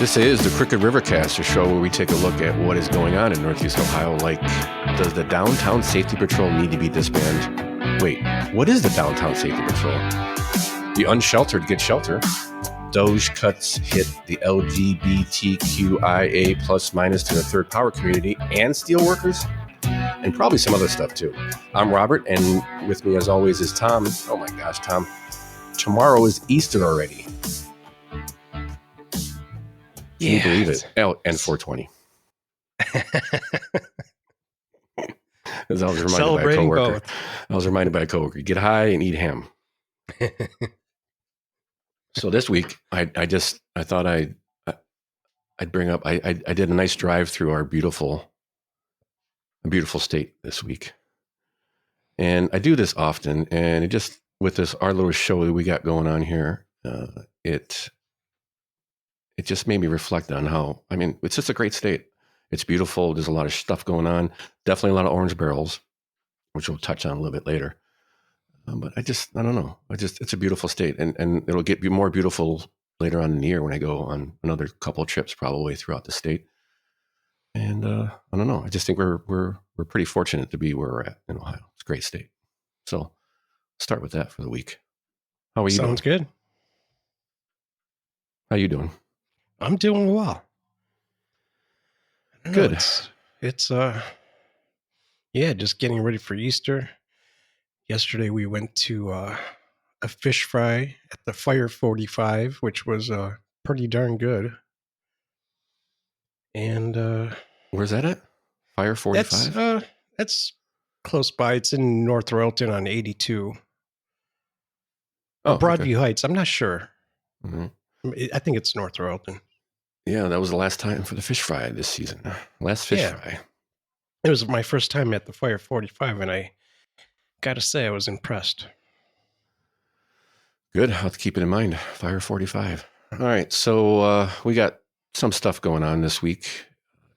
This is the Crookedrivercast, a show where we take a look at what is going on in Northeast Ohio. Like, does the Downtown Safety Patrol need to be disbanded? Wait, what is the Downtown Safety Patrol? The unsheltered get shelter. DOGE cuts hit the LGBTQIA plus minus to the third power community and steelworkers, and probably some other stuff too. I'm Robert, and with me as always is Tom. Oh my gosh, Tom. Tomorrow is Easter already. Can you believe it? Oh, and 420. As I was reminded by a coworker. Both. I was reminded by a coworker, get high and eat ham. So this week, I thought I'd bring up. I did a nice drive through our beautiful state this week, and I do this often. And it just with our little show that we got going on here, it just made me reflect on how, it's just a great state. It's beautiful. There's a lot of stuff going on. Definitely a lot of orange barrels, which we'll touch on a little bit later. But I don't know. It's a beautiful state, and it'll be more beautiful later on in the year when I go on another couple of trips probably throughout the state. And I don't know. I just think we're pretty fortunate to be where we're at in Ohio. It's a great state. So start with that for the week. How are you doing? Sounds good. How you doing? I'm doing well. Good. It's just getting ready for Easter. Yesterday we went to a fish fry at the Fire 45, which was pretty darn good. And where's that at? Fire 45? That's close by. It's in North Royalton on 82. Broadview Heights. I'm not sure. Mm-hmm. I think it's North Royalton. Yeah, that was the last time for the fish fry this season. Last fish fry. It was my first time at the Fire 45, and I got to say I was impressed. Good. I'll have to keep it in mind. Fire 45. All right. So we got some stuff going on this week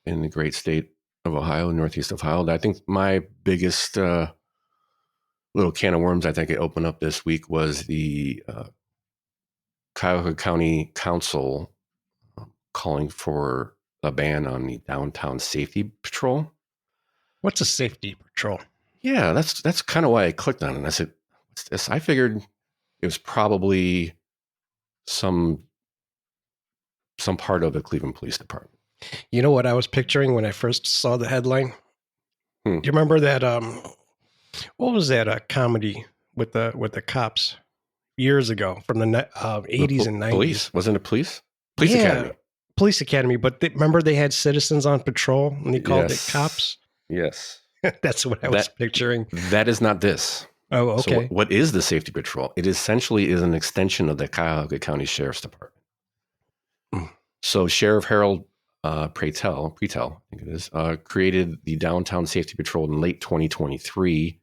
in the great state of Ohio, Northeast Ohio. I think my biggest little can of worms I think it opened up this week was the Cuyahoga County Council calling for a ban on the Downtown Safety Patrol. What's a safety patrol? Yeah, that's kind of why I clicked on it. And I said, what's this? I figured it was probably some part of the Cleveland Police Department. You know what I was picturing when I first saw the headline? Do you remember that? What was that comedy with the cops years ago from the 80s and 90s? Police? Wasn't it Police Academy? Police Academy, but remember they had citizens on patrol and they called it cops? Yes. That's what I was picturing. That is not this. Oh, okay. So what is the safety patrol? It essentially is an extension of the Cuyahoga County Sheriff's Department. So Sheriff Harold Pretel, I think it is, created the Downtown Safety Patrol in late 2023.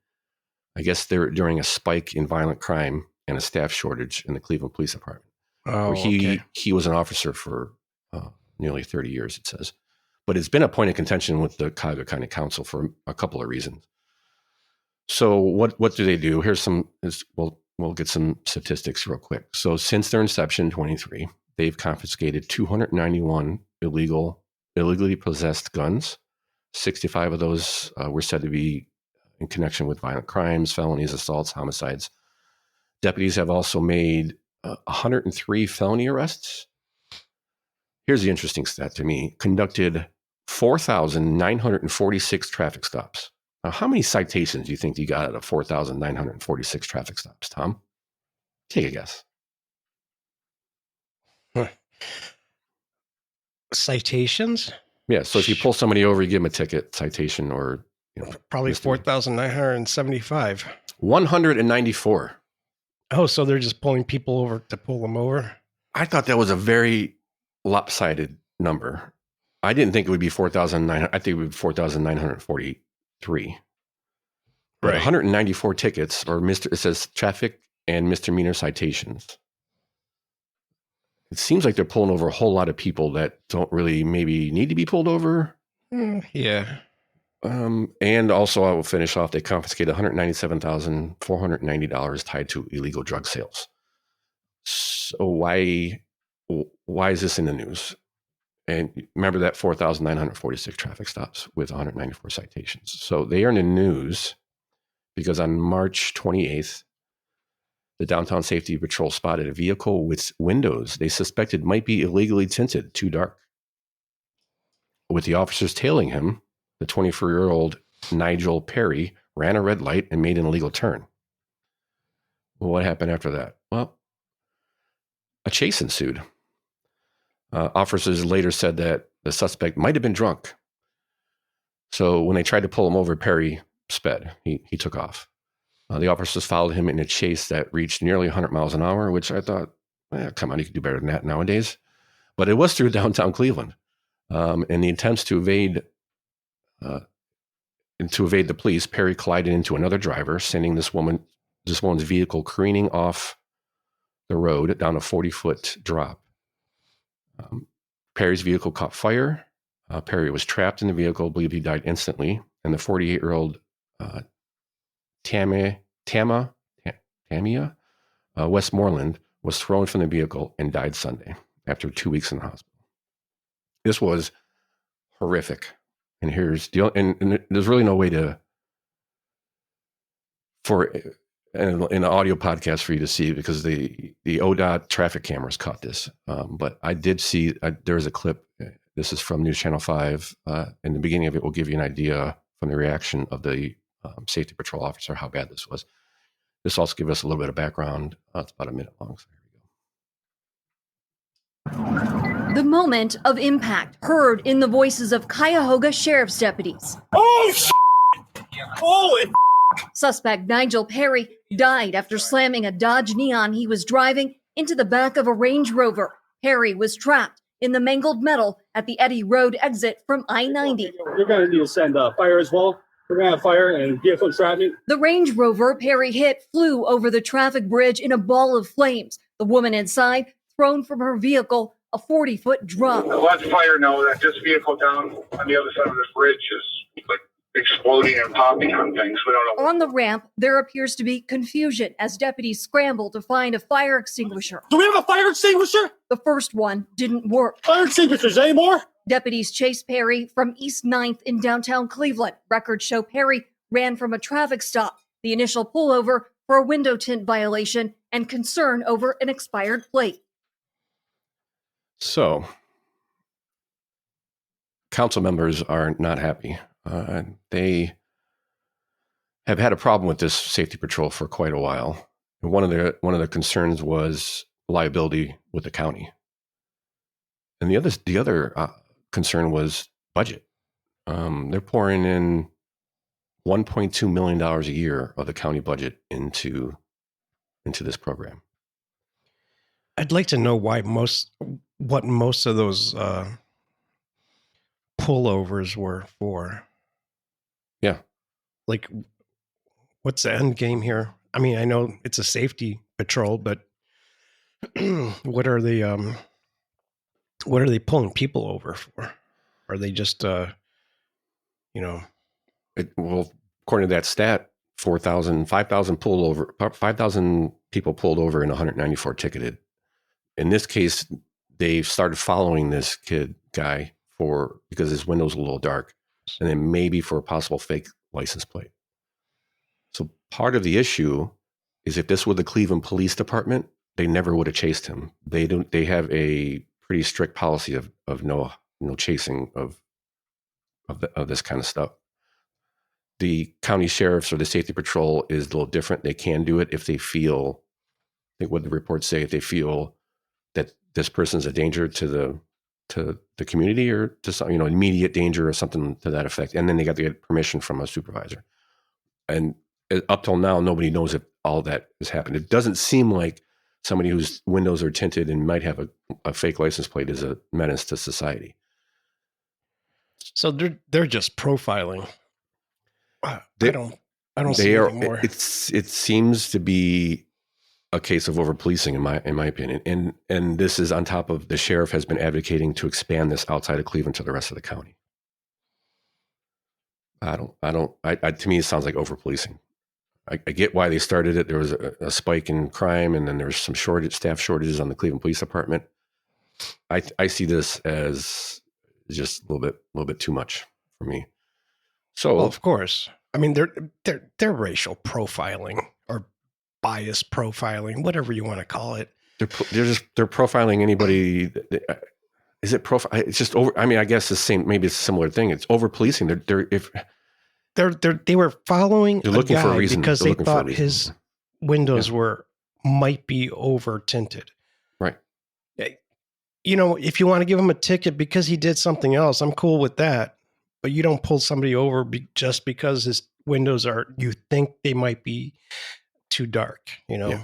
I guess during a spike in violent crime and a staff shortage in the Cleveland Police Department. Oh, he was an officer for nearly 30 years, it says. But it's been a point of contention with the Cuyahoga County Council for a couple of reasons. So what do they do? We'll get some statistics real quick. So since their inception in 23, they've confiscated 291 illegally possessed guns. 65 of those were said to be in connection with violent crimes, felonies, assaults, homicides. Deputies have also made 103 felony arrests. Here's the interesting stat to me. Conducted 4,946 traffic stops. Now, how many citations do you think you got out of 4,946 traffic stops, Tom? Take a guess. Citations? Yeah, so if you pull somebody over, you give them a ticket, citation, or... probably 4,975. 194. Oh, so they're just pulling people over to pull them over? I thought that was a very lopsided number. I didn't think it would be 4,900. I think it would be 4,943. Right. 194 tickets, or it says traffic and misdemeanor citations. It seems like they're pulling over a whole lot of people that don't really maybe need to be pulled over. Yeah. And also, I will finish off. They confiscated $197,490 tied to illegal drug sales. So why is this in the news? And remember that 4,946 traffic stops with 194 citations. So they are in the news because on March 28th, the Downtown Safety Patrol spotted a vehicle with windows they suspected might be illegally tinted, too dark. With the officers tailing him, the 24-year-old Nigel Perry ran a red light and made an illegal turn. Well, what happened after that? Well, a chase ensued. Officers later said that the suspect might have been drunk. So when they tried to pull him over, Perry sped. He took off. The officers followed him in a chase that reached nearly 100 miles an hour, which I thought, come on, you could do better than that nowadays. But it was through downtown Cleveland. And the attempts to evade the police, Perry collided into another driver, sending this woman's vehicle careening off the road down a 40-foot drop. Perry's vehicle caught fire. Perry was trapped in the vehicle, believed he died instantly. And the 48-year-old Tamia Westmoreland was thrown from the vehicle and died Sunday after 2 weeks in the hospital. This was horrific. And there's really no way for an audio podcast for you to see because the ODOT traffic cameras caught this. But I did see there was a clip. This is from News Channel 5. In the beginning of it, will give you an idea from the reaction of the safety patrol officer how bad this was. This also gives us a little bit of background. It's about a minute long. So here we go. The moment of impact heard in the voices of Cuyahoga Sheriff's deputies. Oh, shit! Holy Suspect Nigel Perry died after slamming a Dodge Neon he was driving into the back of a Range Rover. Perry was trapped in the mangled metal at the Eddy Road exit from I-90. You're going to need to send fire as well. We're going to have fire and vehicle entrapment. The Range Rover Perry hit flew over the traffic bridge in a ball of flames. The woman inside thrown from her vehicle, a 40-foot drop. Let fire know that this vehicle down on the other side of this bridge is like exploding and popping on things. We don't know. On the ramp, there appears to be confusion as deputies scramble to find a fire extinguisher. Do we have a fire extinguisher? The first one didn't work. Fire extinguishers anymore? Deputies chased Perry from East 9th in downtown Cleveland. Records show Perry ran from a traffic stop, the initial pullover for a window tint violation, and concern over an expired plate. So, council members are not happy. They have had a problem with this safety patrol for quite a while. And one of the concerns was liability with the county, and the other concern was budget. They're pouring in $1.2 million a year of the county budget into this program. I'd like to know what most of those pullovers were for. Yeah. Like, what's the end game here? I mean, I know it's a safety patrol, but what are they pulling people over for? Are they just, well, according to that stat, 5,000 people pulled over and 194 ticketed. In this case, they started following this guy because his window's a little dark, and then maybe for a possible fake license plate. So part of the issue is if this were the Cleveland Police Department, they never would have chased him. They have a pretty strict policy of no chasing of this kind of stuff. The county sheriffs or the safety patrol is a little different. They can do it if they feel, I think what the reports say, if they feel that this person's a danger to the community or to some, immediate danger or something to that effect. And then they got to get permission from a supervisor. And up till now, nobody knows if all that has happened. It doesn't seem like somebody whose windows are tinted and might have a fake license plate is a menace to society. So they're just profiling. I don't see it anymore. It seems to be a case of over policing in my opinion. And this is on top of the sheriff has been advocating to expand this outside of Cleveland to the rest of the county. To me, it sounds like over policing. I get why they started it. There was a spike in crime, and then there was some staff shortages on the Cleveland Police Department. I see this as just a little bit too much for me. So, well, of course, I mean they're racial profiling or bias profiling, whatever you want to call it. they're profiling anybody. Is it profile? It's just over. I mean, I guess the same. Maybe it's a similar thing. It's over policing. They were following They're looking for a guy reason. because They're they looking for a thought reason. his windows might be over tinted. Right. You know, if you want to give him a ticket because he did something else, I'm cool with that. But you don't pull somebody over just because his windows you think they might be too dark, you know? Yeah.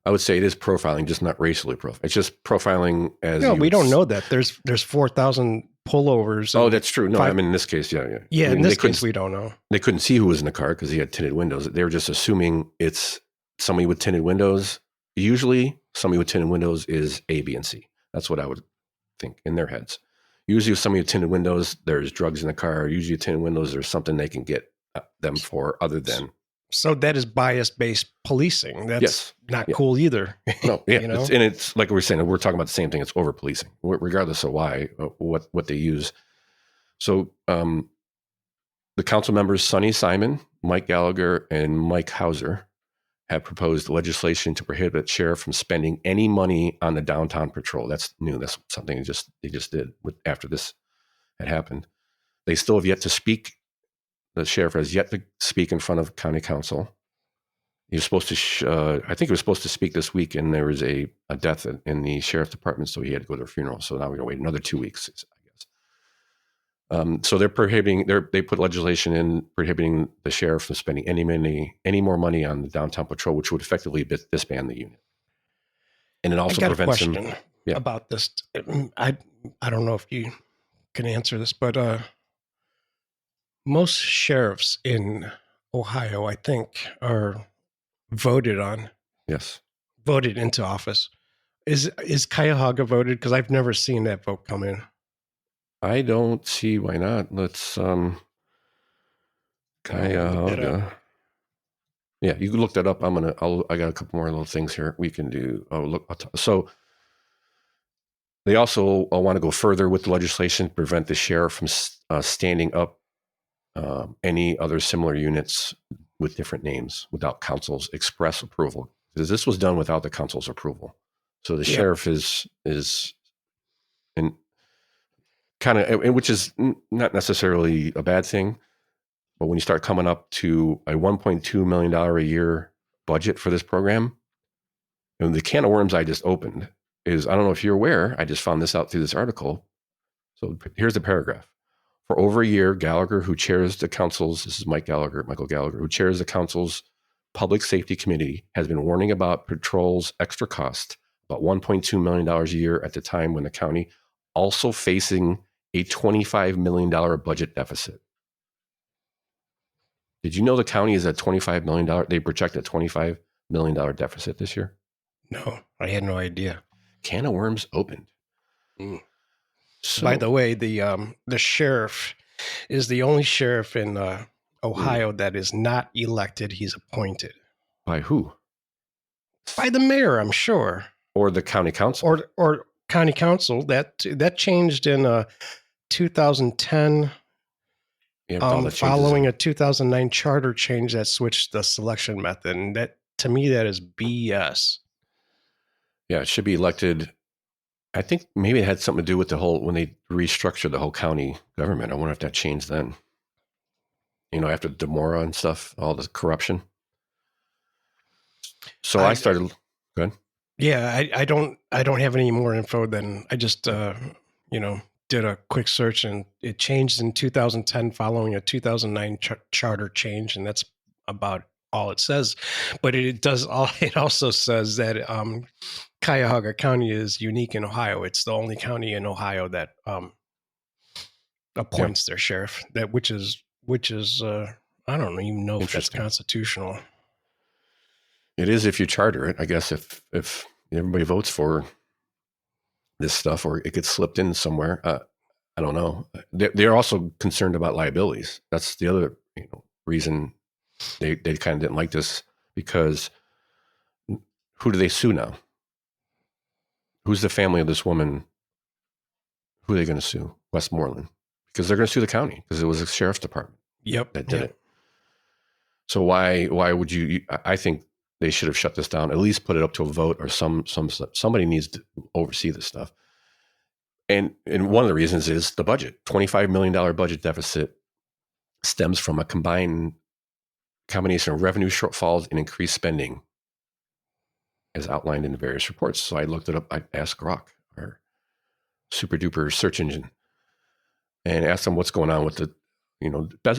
I would say it is profiling, just not racially profiling. It's just profiling as. No, we don't know that. There's 4,000 pullovers. Oh, that's true. No, I mean, in this case, yeah. Yeah, I mean, in this case, we don't know. They couldn't see who was in the car because he had tinted windows. They were just assuming it's somebody with tinted windows. Usually, somebody with tinted windows is A, B, and C. That's what I would think in their heads. Usually, with somebody with tinted windows, there's drugs in the car. Usually, with tinted windows, there's something they can get them for other than. So that is bias-based policing. That's not cool either. No, yeah, you know? and it's like we were saying. We're talking about the same thing. It's over policing, regardless of why, what they use. So, the council members Sonny Simon, Mike Gallagher, and Mike Hauser have proposed legislation to prohibit sheriff from spending any money on the downtown patrol. That's new. That's something they just did after this had happened. They still have yet to speak. The sheriff has yet to speak in front of county council. He was supposed to, I think he was supposed to speak this week, and there was a death in the sheriff's department, so he had to go to a funeral. So now we're going to wait another 2 weeks, I guess. So they're prohibiting. They put legislation in prohibiting the sheriff from spending any more money on the downtown patrol, which would effectively disband the unit. And it also prevents him. I got a question about this. I don't know if you can answer this, but most sheriffs in Ohio, I think, are voted on. Yes. Voted into office. Is Cuyahoga voted? Because I've never seen that vote come in. I don't see why not. Let's Cuyahoga. Yeah, you can look that up. I got a couple more little things here we can do. Oh, look. So they also want to go further with the legislation to prevent the sheriff from standing up any other similar units with different names without council's express approval. Because this was done without the council's approval. So the sheriff is in kind of, which is not necessarily a bad thing, but when you start coming up to a $1.2 million a year budget for this program, and the can of worms I just opened is, I don't know if you're aware, I just found this out through this article. So here's the paragraph. For over a year, Gallagher, who chairs the council's, this is Michael Gallagher, who chairs the council's public safety committee, has been warning about patrol's extra cost, about $1.2 million a year at the time when the county also facing a $25 million budget deficit. Did you know the county is at $25 million? They project a $25 million deficit this year? No, I had no idea. Can of worms opened. So, by the way, the sheriff is the only sheriff in Ohio that is not elected. He's appointed. By who? By the mayor, I'm sure. Or the county council. Or county council. That changed in 2010. Following a 2009 charter change that switched the selection method. And that, to me, that is BS. Yeah, it should be elected. I think maybe it had something to do with when they restructured the whole county government. I wonder if that changed then. After DeMora and stuff, all the corruption. So I started. Go ahead. Yeah, I don't have any more info than I just did a quick search, and it changed in 2010 following a 2009 charter change, and that's about all it says. But it also says that Cuyahoga County is unique in Ohio. It's the only county in Ohio that appoints their sheriff. Which is I don't even know if that's constitutional. It is if you charter it, I guess. If everybody votes for this stuff, or it gets slipped in somewhere, I don't know. They're also concerned about liabilities. That's the other reason they kind of didn't like this, because who do they sue now? Who's the family of this woman Who are they going to sue? Westmoreland, because they're going to sue the county because it was the sheriff's department that did it. So why would you? I think they should have shut this down. At least put it up to a vote, or somebody needs to oversee this stuff. And one of the reasons is the budget. $25 million budget deficit stems from a combination of revenue shortfalls and increased spending, as outlined in the various reports. So I looked it up. I asked Grok, our super duper search engine, and asked them what's going on with the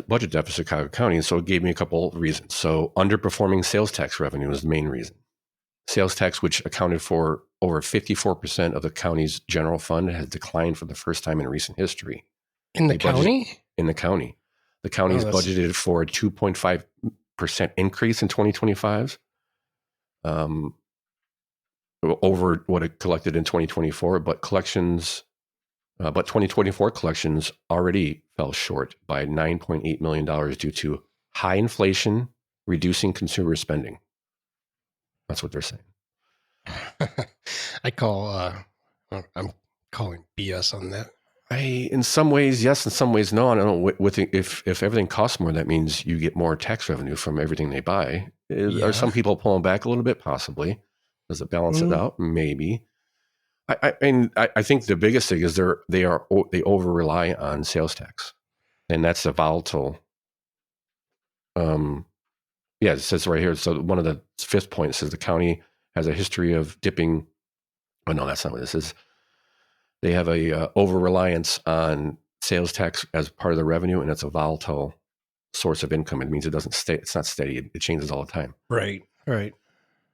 budget deficit Cuyahoga County. And so it gave me a couple of reasons. So underperforming sales tax revenue is the main reason. Sales tax, which accounted for over 54% of the county's general fund, has declined for the first time in recent history. In the county? In the county. The county is budgeted for a 2.5% increase in 2025 over what it collected in 2024, but 2024 collections already fell short by $9.8 million due to high inflation, reducing consumer spending. That's what they're saying. I'm calling BS on that. In some ways, yes. In some ways, no. I don't know. If everything costs more, that means you get more tax revenue from everything they buy. Are some people pulling back a little bit? Possibly. Does it balance it out? Maybe. I think the biggest thing is they over rely on sales tax, and that's a volatile. It says right here. So one of the fifth points says the county has a history of dipping. Oh no, that's not what this is. They have a over reliance on sales tax as part of the revenue, and it's a volatile source of income. It means it doesn't stay. It's not steady. It changes all the time. Right.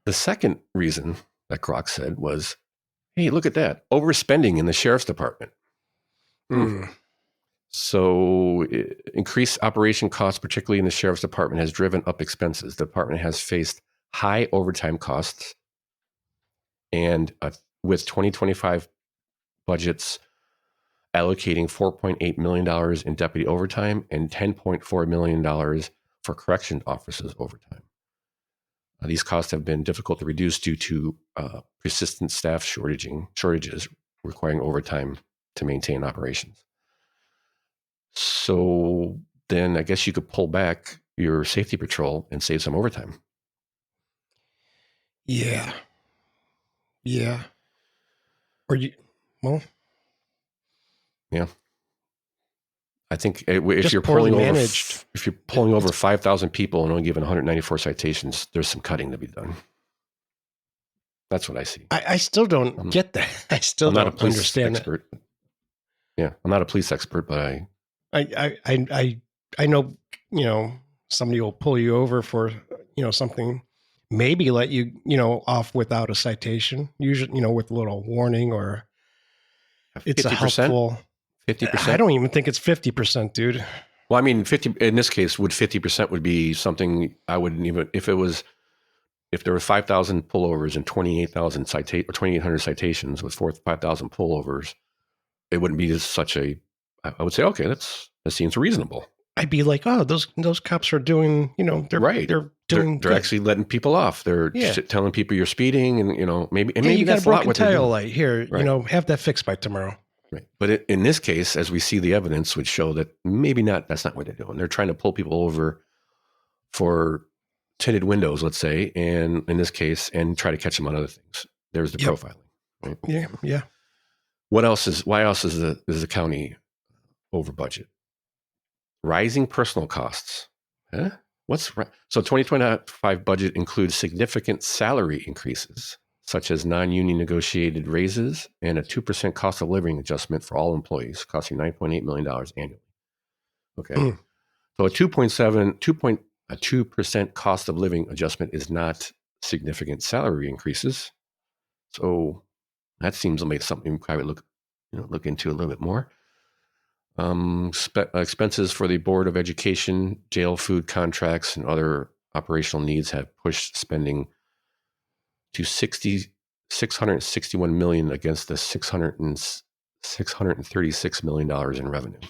The second reason that Grok said was, hey, look at that. Overspending in the sheriff's department. So increased operation costs, particularly in the sheriff's department, has driven up expenses. The department has faced high overtime costs. And with 2025 budgets allocating $4.8 million in deputy overtime and $10.4 million for correction officers overtime. These costs have been difficult to reduce due to persistent staff shortages requiring overtime to maintain operations. So then I guess you could pull back your safety patrol and save some overtime. Yeah. Or yeah. I think if you're pulling over 5,000 people and only given 194 citations, there's some cutting to be done. That's what I see. I still don't get that. I still don't understand expert. That. Yeah, I'm not a police expert, but I know, somebody will pull you over for, something, maybe let you, off without a citation, usually, with a little warning, or it's 50%? A helpful 50%. I don't even think it's 50%, dude. Well, I mean, 50 in this case, 50% would be something I wouldn't even, if there were 5,000 pullovers and 2,800 citations with 5,000 pullovers, it wouldn't be such a, I would say, okay, that seems reasonable. I'd be like, oh, those cops are doing, they're right. They're actually letting people off. They're telling people you're speeding, and maybe you got that's a broken what tail light here. Right. Have that fixed by tomorrow. Right. But in this case, as we see, the evidence would show that maybe not. That's not what they're doing. They're trying to pull people over for tinted windows, let's say, and in this case, and try to catch them on other things. There's the profiling. Right? Yeah. Why else is the county over budget? Rising personal costs. Huh? So 2025 budget includes significant salary increases, such as non-union negotiated raises and a 2% cost of living adjustment for all employees, costing $9.8 million annually. Okay. So a 2% cost of living adjustment is not significant salary increases. So that seems like something we probably look into a little bit more. Expenses for the Board of Education, jail food contracts, and other operational needs have pushed spending to $661 million against the $636 million in revenue.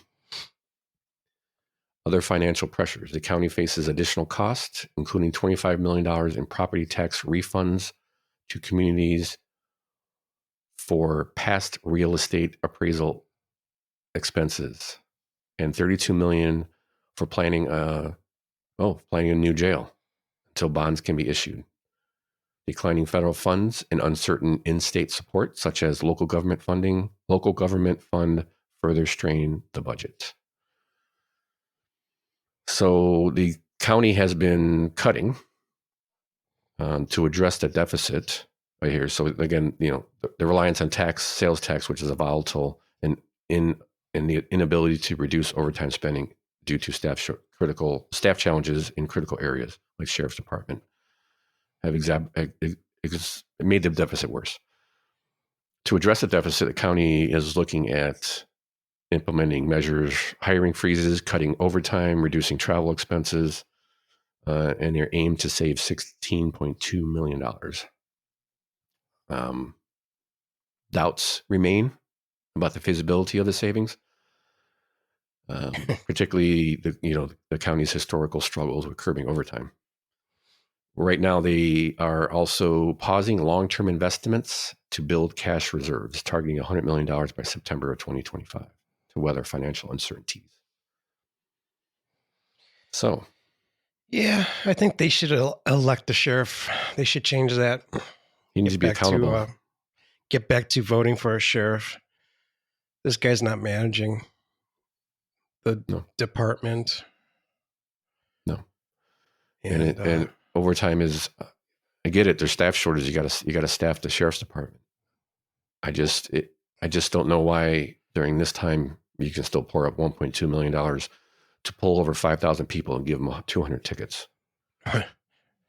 Other financial pressures. The county faces additional costs, including $25 million in property tax refunds to communities for past real estate appraisal expenses, and $32 million for planning a new jail until bonds can be issued. Declining federal funds and uncertain in-state support, such as local government fund, further strain the budget. So the county has been cutting to address the deficit right here. So again, the reliance on sales tax, which is a volatile, and the inability to reduce overtime spending due to staff challenges in critical areas like sheriff's department have made the deficit worse. To address the deficit, the county is looking at implementing measures, hiring freezes, cutting overtime, reducing travel expenses, and their aim to save $16.2 million. Doubts remain about the feasibility of the savings, particularly the county's historical struggles with curbing overtime. Right now, they are also pausing long-term investments to build cash reserves, targeting $100 million by September of 2025 to weather financial uncertainties. So, yeah, I think they should elect the sheriff. They should change that. He needs to be accountable. Get back to voting for a sheriff. This guy's not managing the department. No. And overtime is, I get it. There's staff shortage. You got to staff the sheriff's department. I just don't know why during this time you can still pour up $1.2 million to pull over 5,000 people and give them 200 tickets.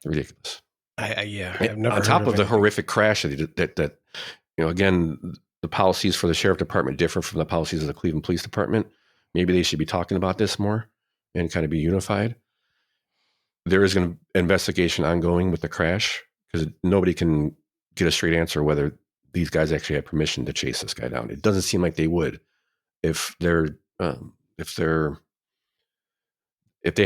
Ridiculous. I've never on top of the horrific crash that again, the policies for the sheriff department differ from the policies of the Cleveland Police Department. Maybe they should be talking about this more and kind of be unified. There is an investigation ongoing with the crash because nobody can get a straight answer whether these guys actually had permission to chase this guy down. It doesn't seem like they would if they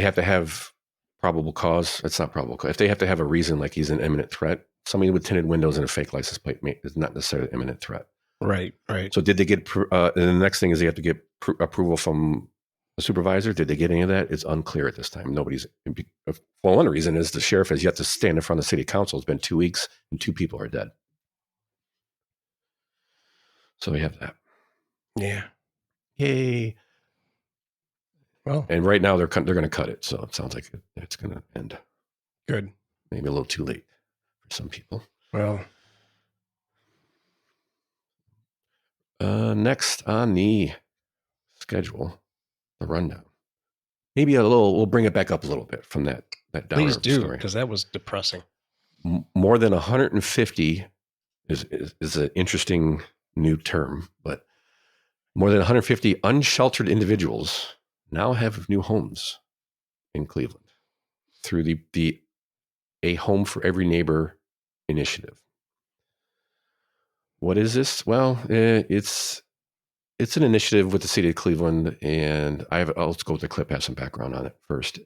have to have probable cause. It's not probable cause. If they have to have a reason, like he's an imminent threat, somebody with tinted windows and a fake license plate is not necessarily an imminent threat. Right. So did they get, and the next thing is they have to get approval from the supervisor. Did they get any of that? It's unclear at this time. One reason is the sheriff has yet to stand in front of the city council. It's been 2 weeks and 2 people are dead. So we have that. Yeah. Yay. Well, and right now they're going to cut it. So it sounds like it's going to end. Good. Maybe a little too late for some people. Well, next on the schedule, the rundown. Maybe we'll bring it back up a little bit from that downer please do, story. because that was depressing. More than 150 is an interesting new term, but more than 150 unsheltered individuals now have new homes in Cleveland through the A Home for Every Neighbor initiative. What is this? Well, it's an initiative with the city of Cleveland, and let's go with the clip, have some background on it first.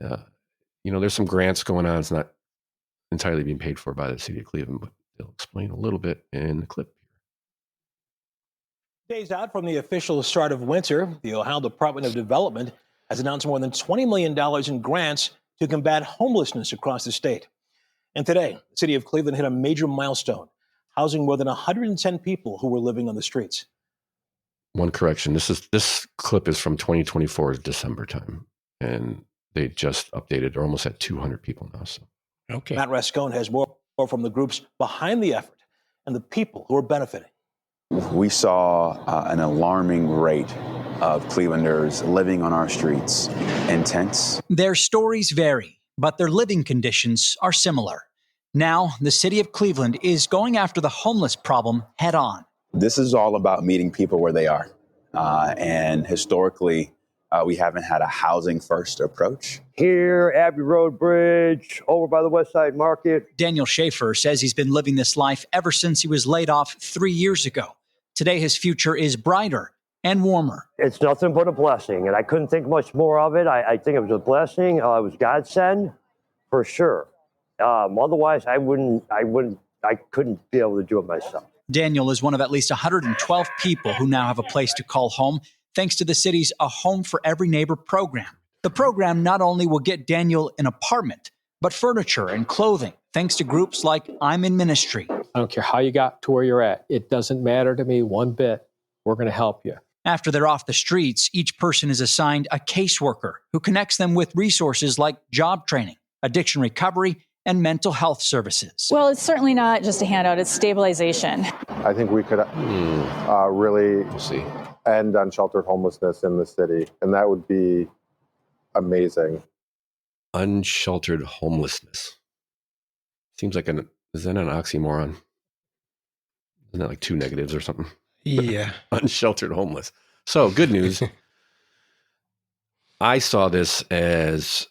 There's some grants going on. It's not entirely being paid for by the city of Cleveland, but they'll explain a little bit in the clip. Days out from the official start of winter, the Ohio Department of Development has announced more than $20 million in grants to combat homelessness across the state. And today, the city of Cleveland hit a major milestone, housing more than 110 people who were living on the streets. One correction. This clip is from 2024's December time, and they just updated. They're almost at 200 people now. So, okay. Matt Rascone has more from the groups behind the effort and the people who are benefiting. We saw an alarming rate of Clevelanders living on our streets in tents. Their stories vary, but their living conditions are similar. Now, the city of Cleveland is going after the homeless problem head on. This is all about meeting people where they are. And historically, we haven't had a housing first approach. Here, Abbey Road Bridge, over by the West Side Market. Daniel Schaefer says he's been living this life ever since he was laid off 3 years ago. Today, his future is brighter and warmer. It's nothing but a blessing, and I couldn't think much more of it. I think it was a blessing. It was godsend, for sure. Otherwise, I couldn't be able to do it myself. Daniel is one of at least 112 people who now have a place to call home. thanks to the city's A Home for Every Neighbor program. The program not only will get Daniel an apartment, but furniture and clothing, thanks to groups like I'm in Ministry. I don't care how you got to where you're at. It doesn't matter to me one bit. We're going to help you. After they're off the streets, each person is assigned a caseworker who connects them with resources like job training, addiction recovery, and mental health services. Well, it's certainly not just a handout, it's stabilization. I think we could really end unsheltered homelessness in the city, and that would be amazing. Unsheltered homelessness. Seems like is that an oxymoron? Isn't that like two negatives or something? Yeah. Unsheltered homeless. So good news. I saw this as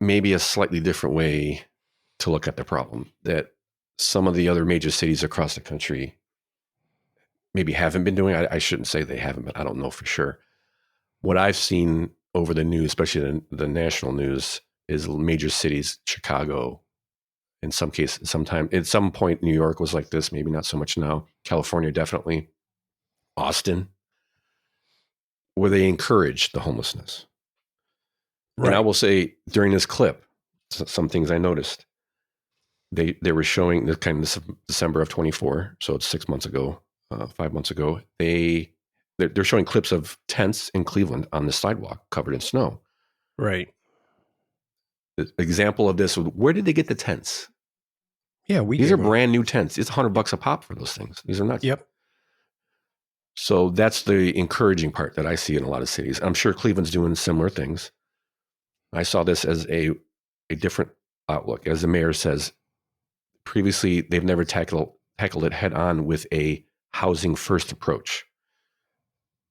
maybe a slightly different way to look at the problem that some of the other major cities across the country maybe haven't been doing. I shouldn't say they haven't, but I don't know for sure. What I've seen over the news, especially the national news, is major cities, Chicago, in some cases, at some point, New York was like this, maybe not so much now. California, definitely. Austin, where they encouraged the homelessness. Right. And I will say during this clip, some things I noticed. They were showing the kind of December of 24, so it's 6 months ago, 5 months ago. They're showing clips of tents in Cleveland on the sidewalk covered in snow. Right. The example of this, where did they get the tents? Yeah, these are brand new tents. It's $100 a pop for those things. These are nuts. Yep. So that's the encouraging part that I see in a lot of cities. I'm sure Cleveland's doing similar things. I saw this as a different outlook. As the mayor says, previously they've never tackled it head on with a housing first approach.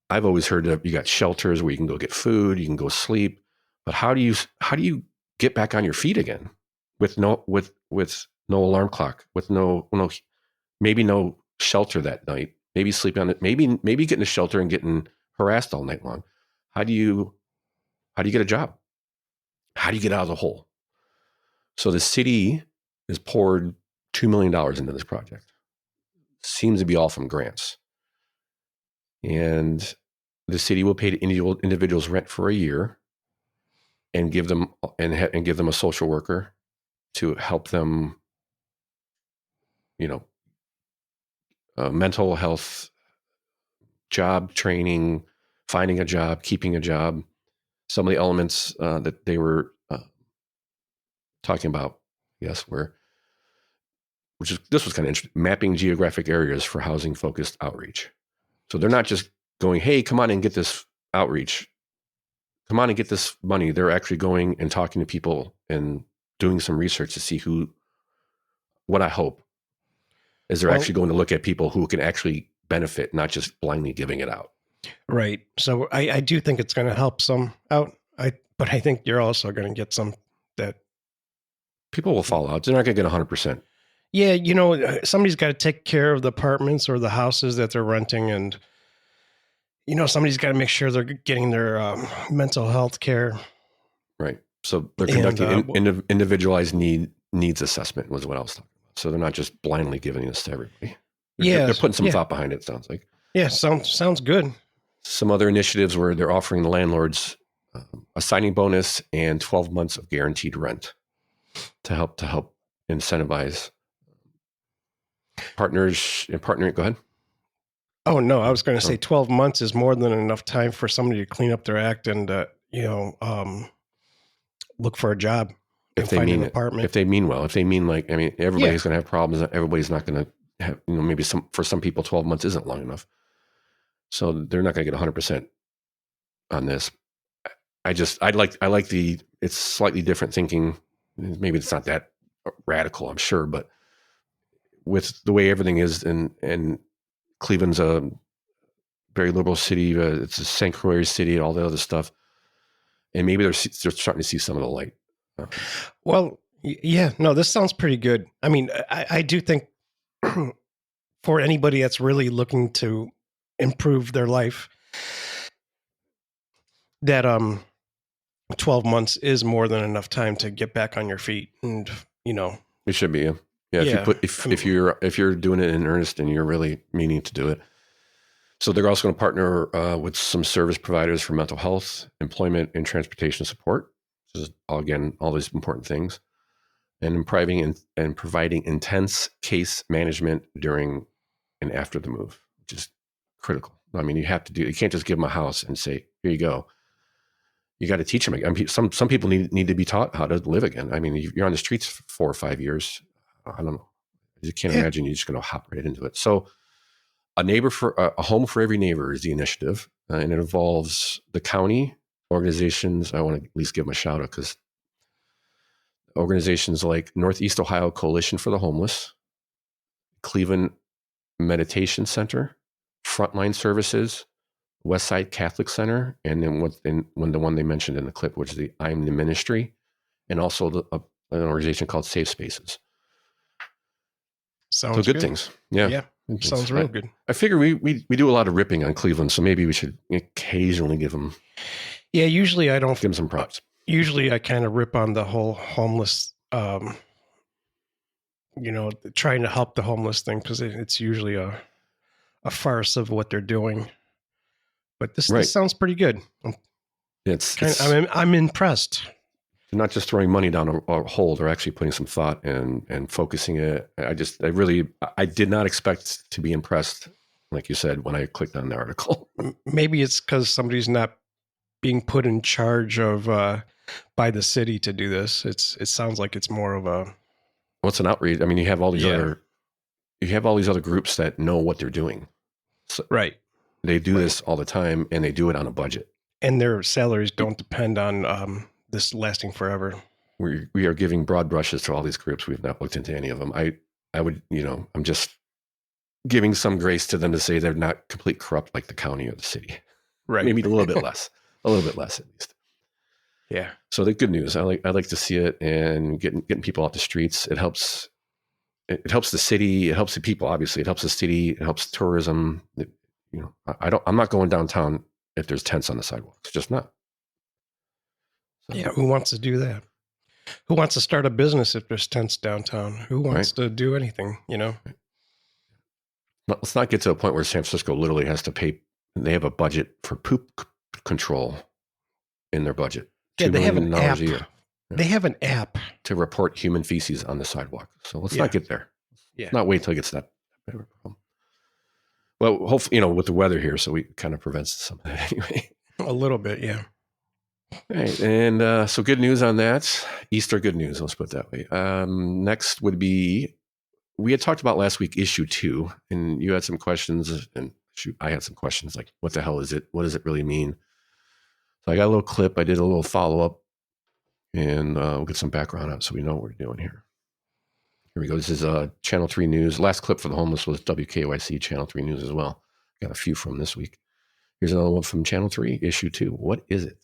I've always heard that you got shelters where you can go get food, you can go sleep, but how do you get back on your feet again with no alarm clock, with no maybe no shelter that night, maybe sleep on it, maybe getting a shelter and getting harassed all night long. How do you get a job? How do you get out of the hole? So the city has poured $2 million into this project. Seems to be all from grants. And the city will pay individuals rent for a year and give them a social worker to help them, mental health, job training, finding a job, keeping a job. Some of the elements that they were talking about, yes, this was kind of interesting, mapping geographic areas for housing-focused outreach. So they're not just going, hey, come on and get this outreach. Come on and get this money. They're actually going and talking to people and doing some research to see what I hope is they're actually going to look at people who can actually benefit, not just blindly giving it out. Right. So I do think it's going to help some out. But I think you're also going to get some that people will fall out. They're not going to get 100%. Yeah. Somebody's got to take care of the apartments or the houses that they're renting. And, somebody's got to make sure they're getting their mental health care. Right. So they're conducting individualized needs assessment was what I was talking about. So they're not just blindly giving this to everybody. They're putting some thought behind it, sounds like. Yeah, sounds good. Some other initiatives where they're offering the landlords a signing bonus and 12 months of guaranteed rent to help incentivize partners and partnering. Go ahead. Oh, no, I was going to say 12 months is more than enough time for somebody to clean up their act and, look for a job. If they mean an apartment. If they mean well, everybody's going to have problems. Everybody's not going to have, maybe for some people, 12 months isn't long enough. So they're not going to get 100% on this. I like it's slightly different thinking. Maybe it's not that radical, I'm sure, but with the way everything is, and Cleveland's a very liberal city, it's a sanctuary city, all the other stuff, and maybe they're starting to see some of the light. Well, yeah, no, this sounds pretty good. I mean, I do think for anybody that's really looking to improve their life, that 12 months is more than enough time to get back on your feet, and it should be. Yeah. If you're doing it in earnest and you're really meaning to do it. So they're also going to partner with some service providers for mental health, employment, and transportation support. This is, again, all these important things. And providing intense case management during and after the move, which is critical. I mean, you can't just give them a house and say, here you go. You got to teach them again. I mean, some people need to be taught how to live again. I mean, you're on the streets for 4 or 5 years. I don't know. You can't imagine you're just going to hop right into it. So a home for every neighbor is the initiative. And it involves the county organizations. I want to at least give them a shout out because organizations like Northeast Ohio Coalition for the Homeless, Cleveland Meditation Center, Frontline Services, Westside Catholic Center, and then the one they mentioned in the clip, which is the I'm the Ministry, and also an organization called Safe Spaces. Sounds good things. Yeah. Yeah. Sounds real good. I figure we do a lot of ripping on Cleveland, so maybe we should occasionally give them. Yeah, usually I don't give them some props. Usually I kind of rip on the whole homeless, trying to help the homeless thing because it's usually a farce of what they're doing. But this sounds pretty good. I'm impressed. They're not just throwing money down a hole; they're actually putting some thought and focusing it. I did not expect to be impressed, like you said, when I clicked on the article. Maybe it's because somebody's not being put in charge of by the city to do this. It sounds like it's more of a. What's an outreach? I mean, you have all these other groups that know what they're doing. So right. They do this all the time, and they do it on a budget. And their salaries don't depend on this lasting forever. We are giving broad brushes to all these groups. We've not looked into any of them. I would, I'm just giving some grace to them to say they're not complete corrupt like the county or the city. Right. Maybe a little bit less at least. Yeah. So the good news, I like to see it, and getting people off the streets. It helps the city. It helps the people. Obviously, it helps the city. It helps tourism. I'm not going downtown if there's tents on the sidewalks. Just not. So. Yeah. Who wants to do that? Who wants to start a business if there's tents downtown? Who wants to do anything? Let's not get to a point where San Francisco literally has to pay. They have a budget for poop control in their budget. Yeah, they have an app. A year. Yeah. They have an app to report human feces on the sidewalk. So let's not get there. Yeah. Let's not wait till it gets that bad of a problem. Well, hopefully, with the weather here, so we kind of prevents some of that anyway. A little bit, yeah. All right, and so good news on that. Easter good news, let's put it that way. Next would be, we had talked about last week, issue 2, and you had some questions, and I had some questions like, what the hell is it? What does it really mean? So I got a little clip. I did a little follow-up, and we'll get some background on it so we know what we're doing here. Here we go. This is Channel 3 News. Last clip for the homeless was WKYC Channel 3 News as well. Got a few from this week. Here's another one from Channel 3, issue 2. What is it?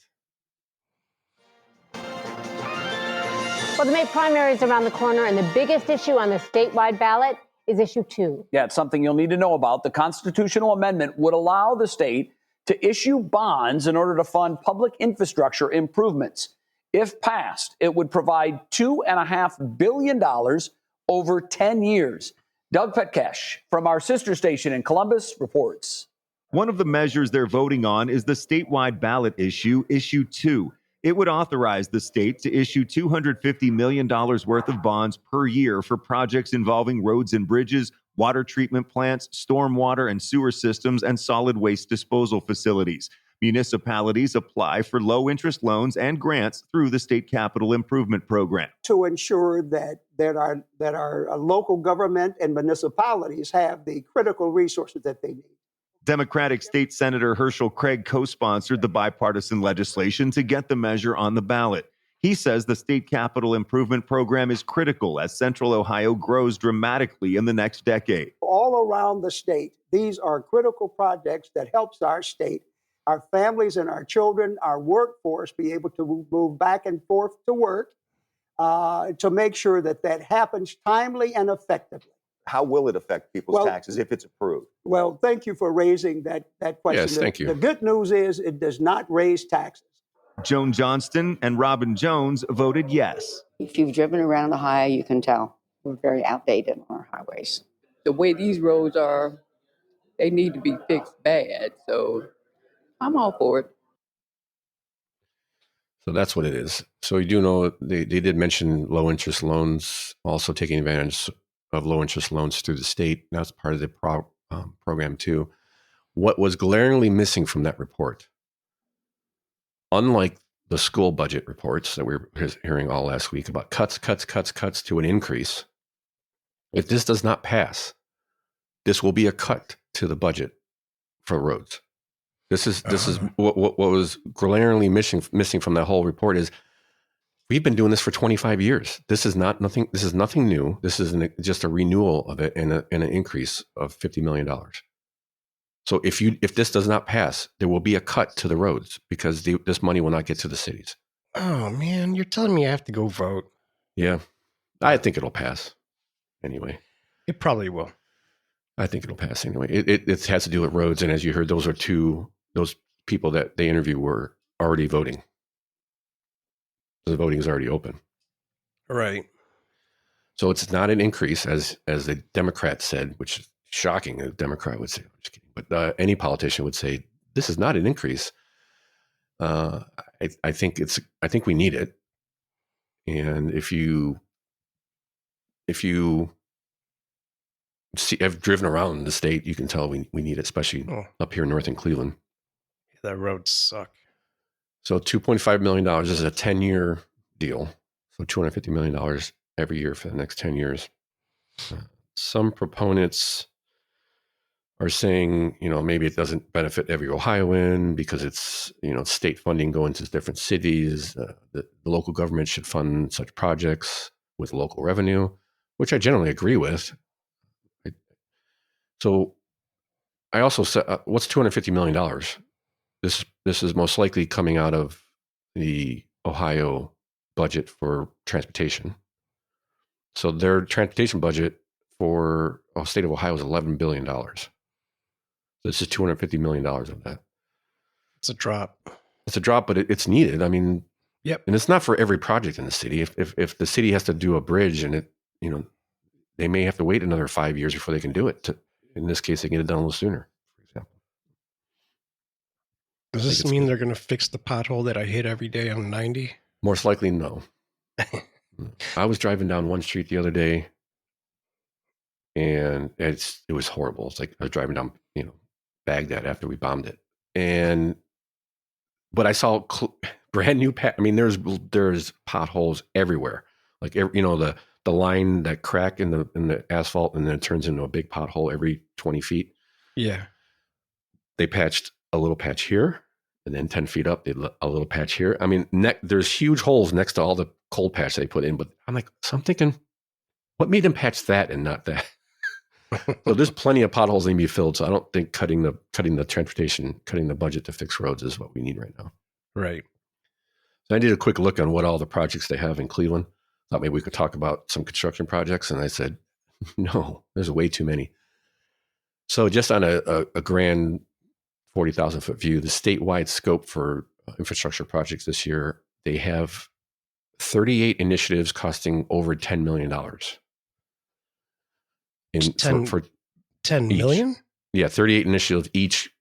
Well, the May primary is around the corner, and the biggest issue on the statewide ballot is issue 2. Yeah, it's something you'll need to know about. The constitutional amendment would allow the state to issue bonds in order to fund public infrastructure improvements. If passed, it would provide $2.5 billion over 10 years. Doug Petcash from our sister station in Columbus reports. One of the measures they're voting on is the statewide ballot issue 2. It would authorize the state to issue $250 million worth of bonds per year for projects involving roads and bridges, water treatment plants, stormwater and sewer systems, and solid waste disposal facilities. Municipalities apply for low-interest loans and grants through the State Capital Improvement Program. To ensure that our local government and municipalities have the critical resources that they need. Democratic State Senator Herschel Craig co-sponsored the bipartisan legislation to get the measure on the ballot. He says the State Capital Improvement Program is critical as Central Ohio grows dramatically in the next decade. All around the state, these are critical projects that helps our state, our families and our children, our workforce be able to move back and forth to work to make sure that happens timely and effectively. How will it affect people's taxes if it's approved? Well, thank you for raising that question. Yes, thank you. The good news is it does not raise taxes. Joan Johnston and Robin Jones voted yes. If you've driven around Ohio, you can tell we're very outdated on our highways. The way these roads are, they need to be fixed bad. So I'm all for it. So that's what it is. So you do know they did mention low interest loans, also taking advantage of low interest loans through the state. That's part of the program too. What was glaringly missing from that report, unlike the school budget reports that we were hearing all last week about cuts to an increase, if this does not pass, this will be a cut to the budget for roads. This is what was glaringly missing from that whole report is we've been doing this for 25 years. This is nothing new. This is just a renewal of it and an increase of $50 million. So if this does not pass, there will be a cut to the roads because this money will not get to the cities. Oh man, you're telling me I have to go vote? Yeah, I think it'll pass. Anyway, it probably will. I think it'll pass anyway. It has to do with roads, and as you heard, those people that they interviewed were already voting. The voting is already open. Right. So it's not an increase, as the Democrats said, which is shocking. A Democrat would say, I'm just kidding, but any politician would say this is not an increase. I think we need it, and if you have driven around the state, you can tell we need it, especially up here north in Cleveland. The roads suck. So $2.5 million is a 10-year deal. So $250 million every year for the next 10 years. Some proponents are saying, maybe it doesn't benefit every Ohioan because it's, state funding going to different cities. The local government should fund such projects with local revenue, which I generally agree with. So I also said, what's $250 million? This is most likely coming out of the Ohio budget for transportation. So their transportation budget for the state of Ohio is $11 billion. This is $250 million of that. It's a drop. It's a drop, but it's needed. I mean, yep. And it's not for every project in the city. If the city has to do a bridge and they may have to wait another 5 years before they can do it. In this case, they can get it done a little sooner. Does this mean they're going to fix the pothole that I hit every day on 90? Most likely, no. I was driving down one street the other day, and it was horrible. It's like I was driving down, Baghdad after we bombed it, but I saw brand new. I mean, there's potholes everywhere. Like the line that crack in the asphalt, and then it turns into a big pothole every 20 feet. Yeah, they patched a little patch here, and then 10 feet up, a little patch here. I mean, there's huge holes next to all the cold patch they put in, but I'm thinking, what made them patch that and not that? So there's plenty of potholes that need to be filled. So I don't think cutting the transportation, cutting the budget to fix roads is what we need right now. Right. So I did a quick look on what all the projects they have in Cleveland. Thought maybe we could talk about some construction projects. And I said, no, there's way too many. So just on a grand 40,000 foot view, the statewide scope for infrastructure projects this year, they have 38 initiatives costing over $10 million. For 10 million? Yeah, 38 initiatives each.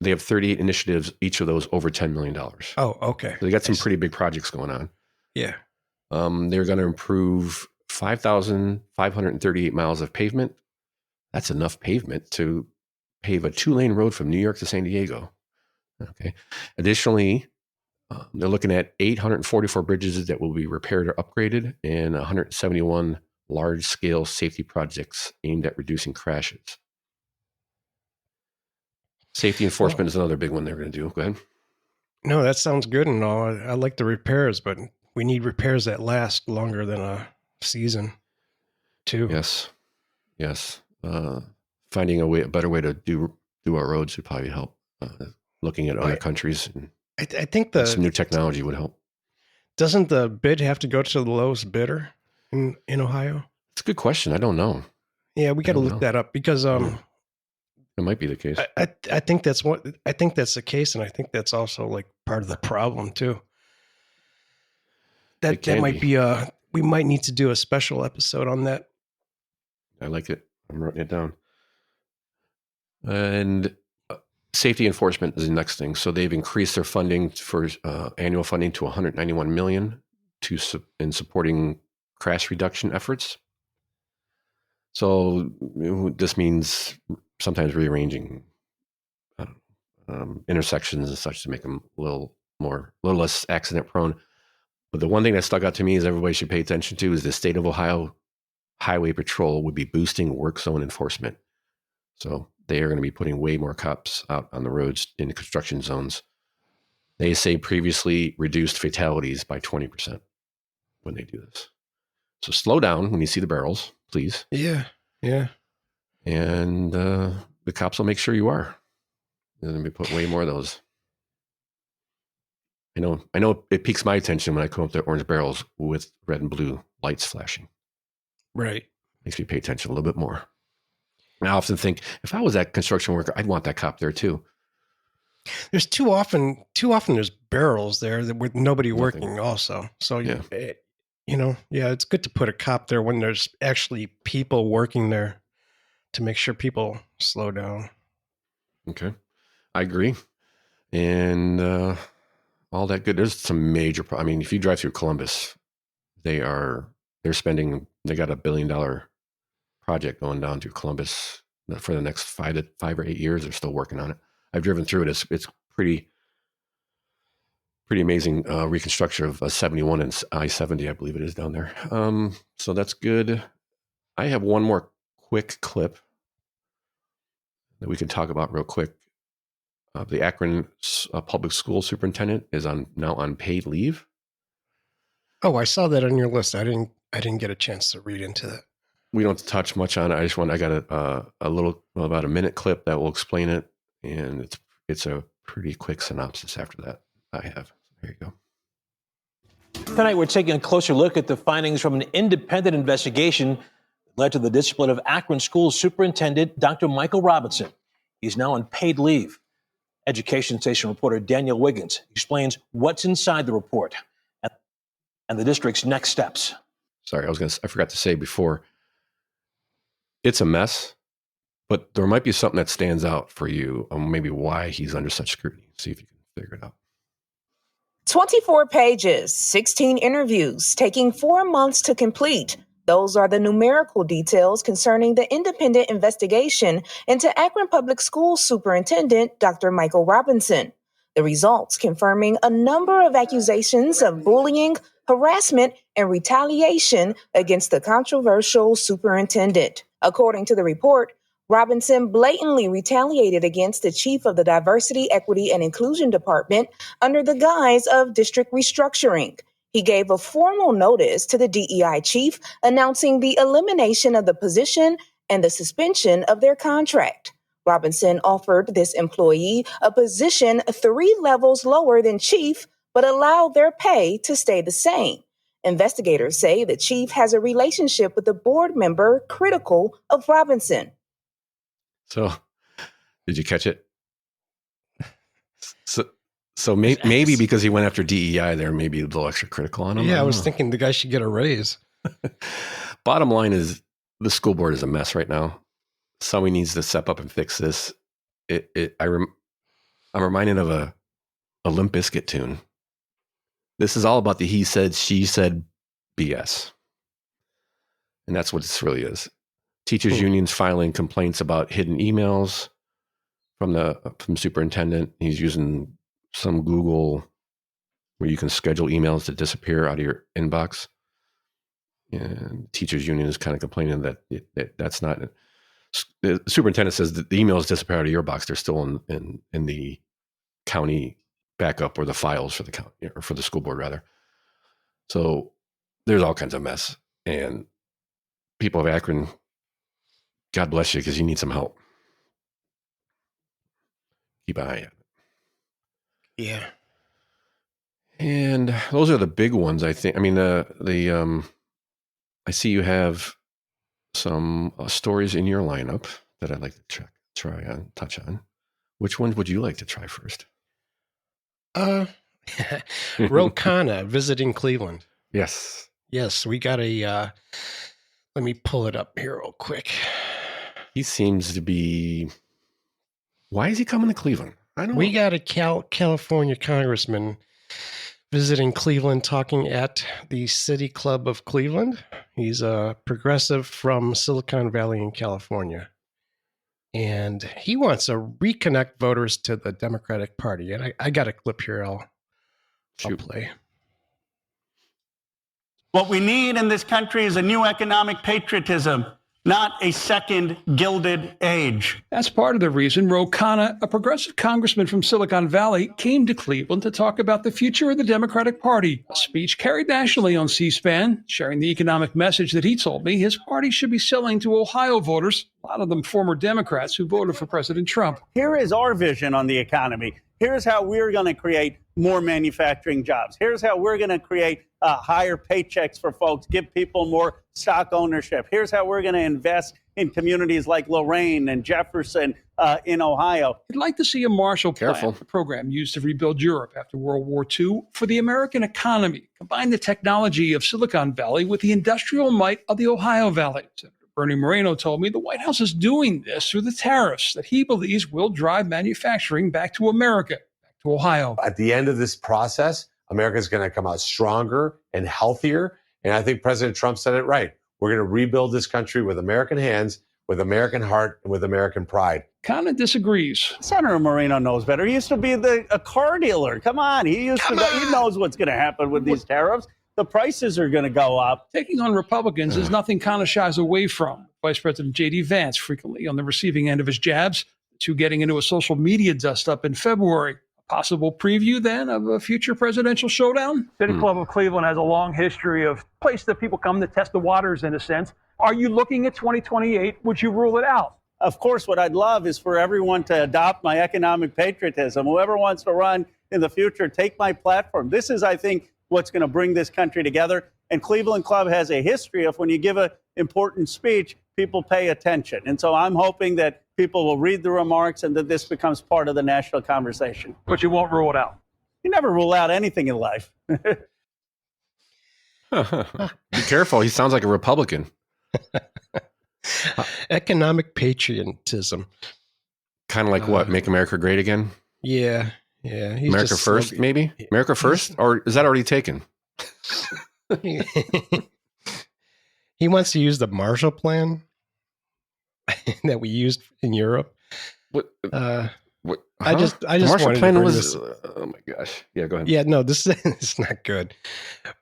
They have 38 initiatives, each of those over $10 million. Oh, okay. So they got some pretty big projects going on. Yeah. They're going to improve 5,538 miles of pavement. That's enough pavement to pave a 2-lane road from New York to San Diego. Okay. Additionally, they're looking at 844 bridges that will be repaired or upgraded and 171 large-scale safety projects aimed at reducing crashes. Safety enforcement is another big one they're going to do. Go ahead. No, that sounds good and all. I like the repairs, but we need repairs that last longer than a season, too. Yes. Finding a better way to do our roads would probably help. Looking at other countries, and I think some new technology would help. Doesn't the bid have to go to the lowest bidder in Ohio? It's a good question. I don't know. Yeah, we got to look that up because it might be the case. I think that's the case, and I think that's also like part of the problem too. That might be we might need to do a special episode on that. I like it. I'm writing it down. And safety enforcement is the next thing. So they've increased their funding for annual funding to $191 million in supporting crash reduction efforts. So this means sometimes rearranging intersections and such to make them a little less accident prone. But the one thing that stuck out to me is everybody should pay attention to is the state of Ohio Highway Patrol would be boosting work zone enforcement. So they are going to be putting way more cops out on the roads in the construction zones. They say previously reduced fatalities by 20% when they do this. So slow down when you see the barrels, please. Yeah. And the cops will make sure you are. They're going to be put way more of those. I know it piques my attention when I come up to orange barrels with red and blue lights flashing. Right. Makes me pay attention a little bit more. And I often think if I was that construction worker, I'd want that cop there too. There's too often there's barrels there with nobody working also. So, it's good to put a cop there when there's actually people working there to make sure people slow down. Okay. I agree. And all that good. There's some major, if you drive through Columbus, they got a $1 billion project going down through Columbus for the next 5 or 8 years. They're still working on it. I've driven through it. It's pretty amazing reconstruction of 71 and I-70, I believe it is down there. So that's good. I have one more quick clip that we can talk about real quick. The Akron public school superintendent is now on paid leave. Oh, I saw that on your list. I didn't get a chance to read into that. We don't touch much on it. I got about a minute clip that will explain it, and it's a pretty quick synopsis after that. I have. There you go. Tonight, we're taking a closer look at the findings from an independent investigation that led to the discipline of Akron School Superintendent Dr. Michael Robinson. He's now on paid leave. Education Station reporter Daniel Wiggins explains what's inside the report and the district's next steps. Sorry, I forgot to say before. It's a mess, but there might be something that stands out for you on maybe why he's under such scrutiny. See if you can figure it out. 24 pages, 16 interviews, taking 4 months to complete. Those are the numerical details concerning the independent investigation into Akron Public Schools Superintendent Dr. Michael Robinson. The results confirming a number of accusations of bullying, harassment, and retaliation against the controversial superintendent. According to the report, Robinson blatantly retaliated against the chief of the Diversity, Equity, and Inclusion Department under the guise of district restructuring. He gave a formal notice to the DEI chief announcing the elimination of the position and the suspension of their contract. Robinson offered this employee a position 3 levels lower than chief, but allowed their pay to stay the same. Investigators say the chief has a relationship with a board member critical of Robinson. So, did you catch it? So maybe because he went after DEI, they're maybe a little extra critical on him. Yeah, I was thinking the guy should get a raise. Bottom line is the school board is a mess right now. Somebody needs to step up and fix this. I'm reminded of a Limp Bizkit tune. This is all about the he said, she said BS. And that's what this really is. Teachers unions filing complaints about hidden emails from superintendent. He's using some Google where you can schedule emails to disappear out of your inbox. And teachers union is kind of complaining that that's not. The superintendent says that the emails disappear out of your box. They're still in the county backup or the files for the county or for the school board rather. So there's all kinds of mess. And people of Akron, God bless you because you need some help. Keep an eye on it. Yeah. And those are the big ones, I think. I mean, I see you have some stories in your lineup that I'd like to touch on. Which ones would you like to try first? Rokana visiting Cleveland. Yes. Yes, we got let me pull it up here real quick. He seems to be Why is he coming to Cleveland? I don't We know. got a California congressman visiting Cleveland, talking at the City Club of Cleveland. He's a progressive from Silicon Valley in California. And he wants to reconnect voters to the Democratic Party. And I got a clip here I'll play. What we need in this country is a new economic patriotism, not a second Gilded Age. That's part of the reason Ro Khanna, a progressive congressman from Silicon Valley, came to Cleveland to talk about the future of the Democratic Party. A speech carried nationally on C-SPAN, sharing the economic message that he told me his party should be selling to Ohio voters, a lot of them former Democrats who voted for President Trump. Here is our vision on the economy. Here's how we're going to create more manufacturing jobs. Here's how we're going to create higher paychecks for folks, give people more stock ownership. Here's how we're going to invest in communities like Lorraine and Jefferson in Ohio. I'd like to see a Marshall Plan, a program used to rebuild Europe after World War II, for the American economy. Combine the technology of Silicon Valley with the industrial might of the Ohio Valley. Senator Bernie Moreno told me the White House is doing this through the tariffs that he believes will drive manufacturing back to America, back to Ohio. At the end of this process, America's going to come out stronger and healthier. And I think President Trump said it right. We're going to rebuild this country with American hands, with American heart, and with American pride. Kind of disagrees. Senator Moreno knows better. He used to be a car dealer. Come on. He knows what's going to happen with these tariffs. The prices are going to go up. Taking on Republicans is nothing Khanna shies away from. Vice President J.D. Vance frequently on the receiving end of his jabs, the two getting into a social media dust-up in February. Possible preview, then, of a future presidential showdown? City Club of Cleveland has a long history of place that people come to test the waters, in a sense. Are you looking at 2028? Would you rule it out? Of course, what I'd love is for everyone to adopt my economic patriotism. Whoever wants to run in the future, take my platform. This is, I think, what's going to bring this country together. And Cleveland Club has a history of when you give an important speech, people pay attention. And so I'm hoping that people will read the remarks and that this becomes part of the national conversation. But you won't rule it out. You never rule out anything in life. Be careful. He sounds like a Republican. Economic patriotism. Kind of like what? Make America great again? Yeah. He's America first, maybe? America first? Or is that already taken? He wants to use the Marshall Plan that we used in Europe. What? I Huh? just The Marshall wanted Plan to bring was. this. Oh my gosh! Yeah, go ahead. Yeah, no, this is not good.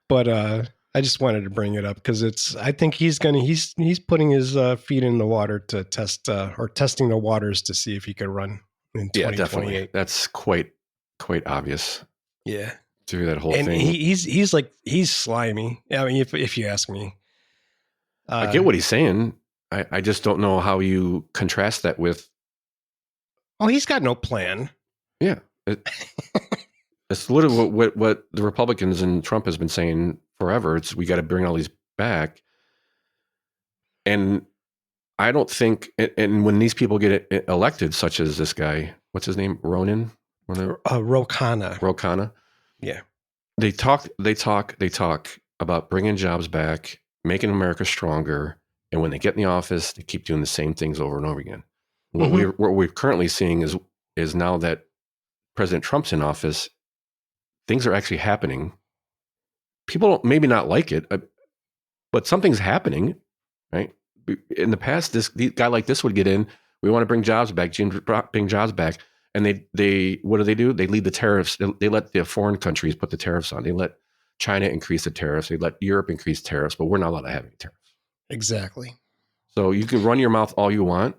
But I just wanted to bring it up because I think he's putting his feet in the water to test or testing the waters to see if he could run in 2028. Definitely. That's quite obvious. Yeah, through that whole and thing. he's slimy. I mean, if you ask me, I get what he's saying. I just don't know how you contrast that with. Oh, he's got no plan. Yeah, it's literally what the Republicans and Trump has been saying forever. It's we got to bring all these back, and I don't think. And when these people get elected, such as this guy, what's his name, Ro Khanna. Yeah, they talk about bringing jobs back, making America stronger, and when they get in the office, they keep doing the same things over and over again. What we're currently seeing is now that President Trump's in office, things are actually happening. People don't maybe not like it, but something's happening, right? In the past, this guy like this would get in. We want to bring jobs back, bring jobs back, and they what do? They lead the tariffs. They let the foreign countries put the tariffs on. They let China increase the tariffs. They let Europe increase tariffs, but we're not allowed to have any tariffs. Exactly. So you can run your mouth all you want.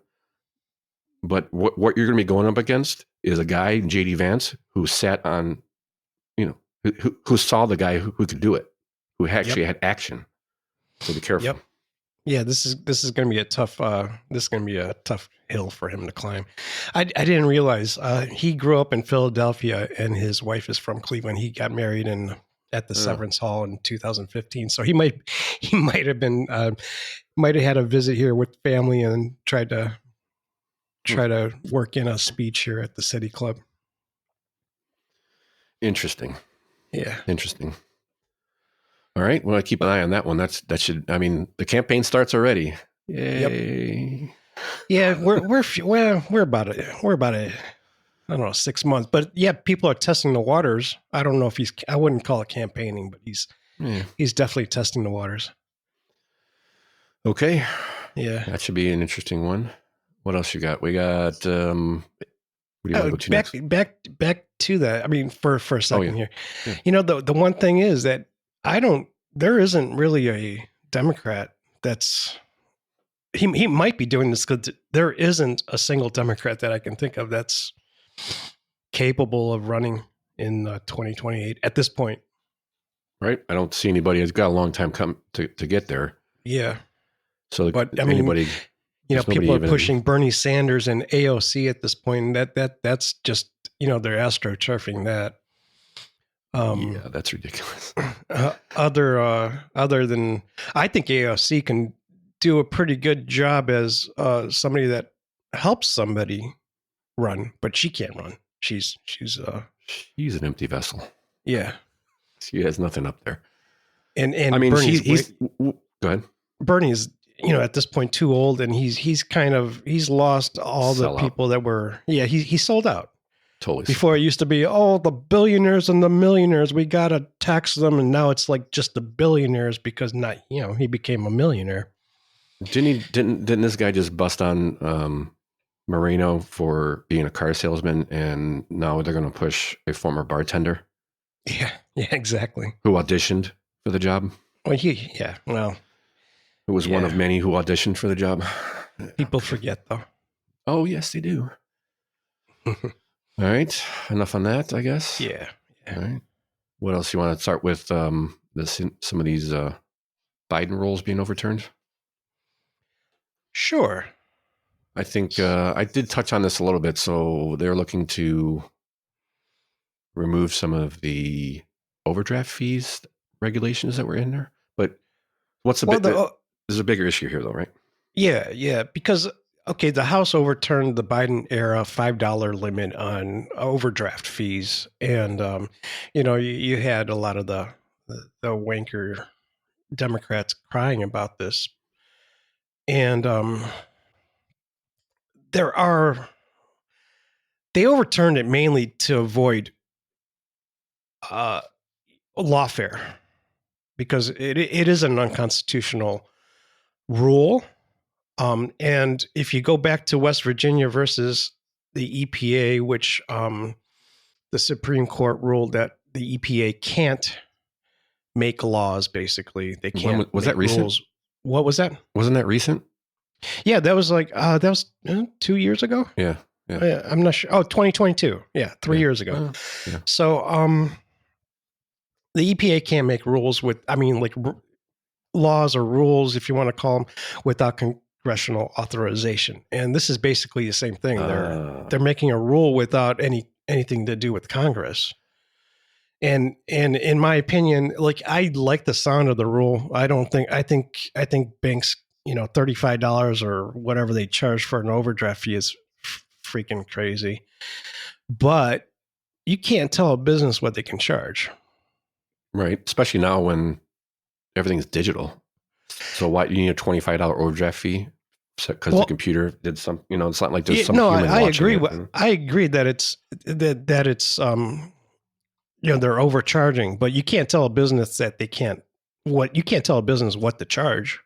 But what you're going to be going up against is a guy, J.D. Vance, who sat on, who saw the guy who could do it, who actually had action. So be careful. Yep. Yeah, this is going to be a tough. This is going to be a tough hill for him to climb. I didn't realize he grew up in Philadelphia and his wife is from Cleveland. He got married at the Severance Hall in 2015. So he might have been might have had a visit here with family and tried to work in a speech here at the City Club. Interesting. Yeah. Interesting. All right. Well, I keep an eye on that one. The campaign starts already. Yay. Yep. Yeah, we're about I don't know, 6 months, but yeah, people are testing the waters. I don't know if I wouldn't call it campaigning, but he's definitely testing the waters. Okay. Yeah. That should be an interesting one. What else you got? We got, what do you want to go to next? Back to that. I mean, for a second here, Yeah. you know, the one thing is that there isn't really a Democrat that's, he might be doing this because there isn't a single Democrat that I can think of that's capable of running in 2028 at this point. Right. I don't see anybody. It's got a long time to get there. Yeah. So, but I mean, you know, people are pushing Bernie Sanders and AOC at this point. And that's just, you know, they're astroturfing that. Yeah, that's ridiculous. Other than, I think AOC can do a pretty good job as somebody that helps somebody run, but she can't run. She's an empty vessel. Yeah, she has nothing up there. And I mean, go ahead. Bernie's, you know, at this point too old, and he's lost all the people that were. Yeah, he sold out. Totally. Before it used to be, the billionaires and the millionaires, we gotta tax them, and now it's like just the billionaires because he became a millionaire. Didn't this guy just bust on Moreno for being a car salesman, and now they're going to push a former bartender? Yeah, exactly. Who auditioned for the job? Well, it was one of many who auditioned for the job. People forget, though. Oh, yes, they do. All right, enough on that, I guess. Yeah. All right. What else you want to start with? Some of these Biden rules being overturned. Sure. I think I did touch on this a little bit. So they're looking to remove some of the overdraft fees regulations that were in there. But what's there's a bigger issue here, though, right? Yeah, because the House overturned the Biden era $5 limit on overdraft fees, and you had a lot of the wanker Democrats crying about this, and they overturned it mainly to avoid lawfare, because it is an unconstitutional rule. And if you go back to West Virginia versus the EPA, which the Supreme Court ruled that the EPA can't make laws, basically. They can't. Was that recent? Rules. What was that? Wasn't that recent? Yeah, that was 2 years ago. Yeah. I'm not sure. 2022. Yeah, 3 years ago. Yeah. So the EPA can't make rules laws or rules, if you want to call them, without congressional authorization. And this is basically the same thing. They're making a rule without anything to do with Congress. And in my opinion, I like the sound of the rule. I think banks, $35 or whatever they charge for an overdraft fee is freaking crazy. But you can't tell a business what they can charge. Right. Especially now when everything's digital. So why you need a $25 overdraft fee? Because the computer did some, it's not like there's some human watching it. I agree that it's they're overcharging, but you can't tell a business that they can't. You can't tell a business what to charge.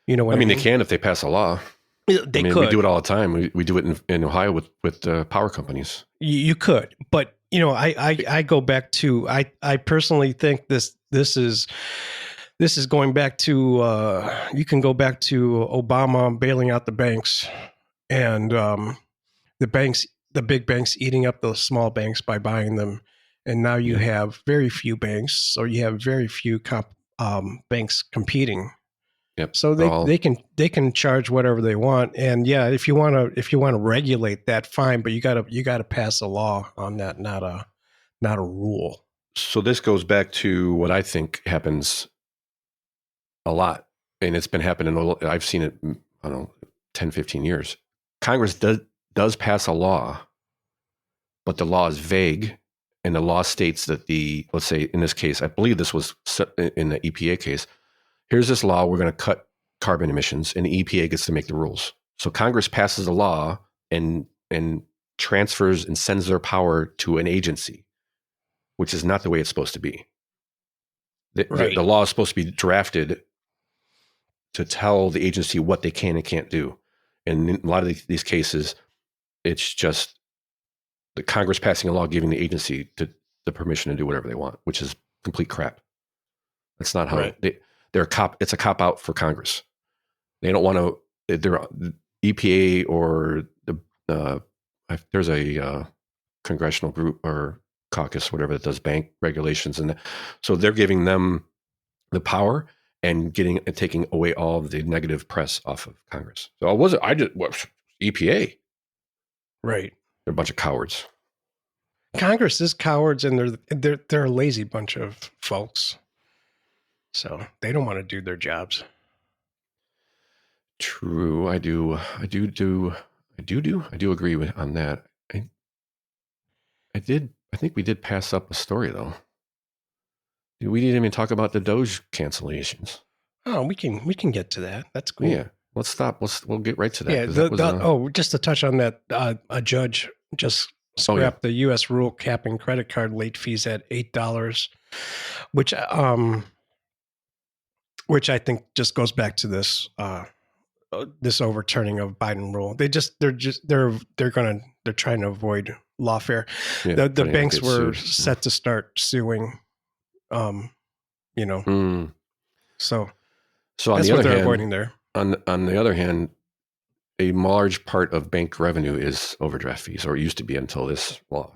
You know what I mean? They can if they pass a law. They could. We do it all the time. We do it in Ohio with power companies. You could, but I go back to I personally think this is going back to you can go back to Obama bailing out the banks, and the big banks eating up the small banks by buying them, and now you have very few banks, so you have very few banks competing. Yep. So they can charge whatever they want, and if you want to regulate that, fine, but you got to pass a law on that, not a rule. So this goes back to what I think happens a lot, and it's been happening. I've seen it, 10, 15 years. Congress does pass a law, but the law is vague, and the law states that let's say in this case, I believe this was in the EPA case, here's this law, we're going to carbon emissions, and the EPA gets to make the rules. So Congress passes a law and transfers and sends their power to an agency, which is not the way it's supposed to be. The law is supposed to be drafted to tell the agency what they can and can't do. And in a lot of these cases, it's just the Congress passing a law giving the agency the permission to do whatever they want, which is complete crap. That's not how it's a cop out for Congress. They don't want to. The EPA or there's a congressional group or caucus, whatever, that does bank regulations, and so they're giving them the power and taking away all of the negative press off of Congress. So EPA, right? They're a bunch of cowards. Congress is cowards, and they're a lazy bunch of folks. So they don't want to do their jobs. True, I do agree on that. I think we did pass up a story though. We didn't even talk about the DOGE cancellations. Oh, we can get to that. That's cool. Yeah, let's stop. We'll get right to that. Yeah. Just to touch on that, a judge just scrapped the U.S. rule capping credit card late fees at $8, which I think just goes back to this overturning of Biden rule. They're trying to avoid lawfare. Yeah, the banks were set to start suing. So on that's the what other they're hand, avoiding there. On the other hand, a large part of bank revenue is overdraft fees, or it used to be until this law.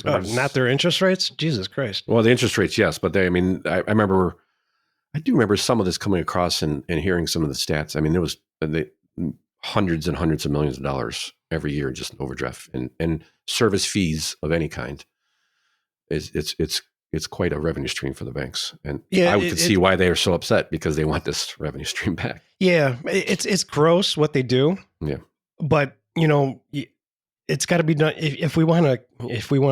Not their interest rates? Jesus Christ. Well, the interest rates, yes, but I do remember some of this coming across and hearing some of the stats. I mean, there was hundreds and hundreds of millions of dollars every year just in overdraft and service fees of any kind. It's quite a revenue stream for the banks, and I could see why they are so upset, because they want this revenue stream back. Yeah, it's gross what they do. Yeah, but it's got to be done if we want to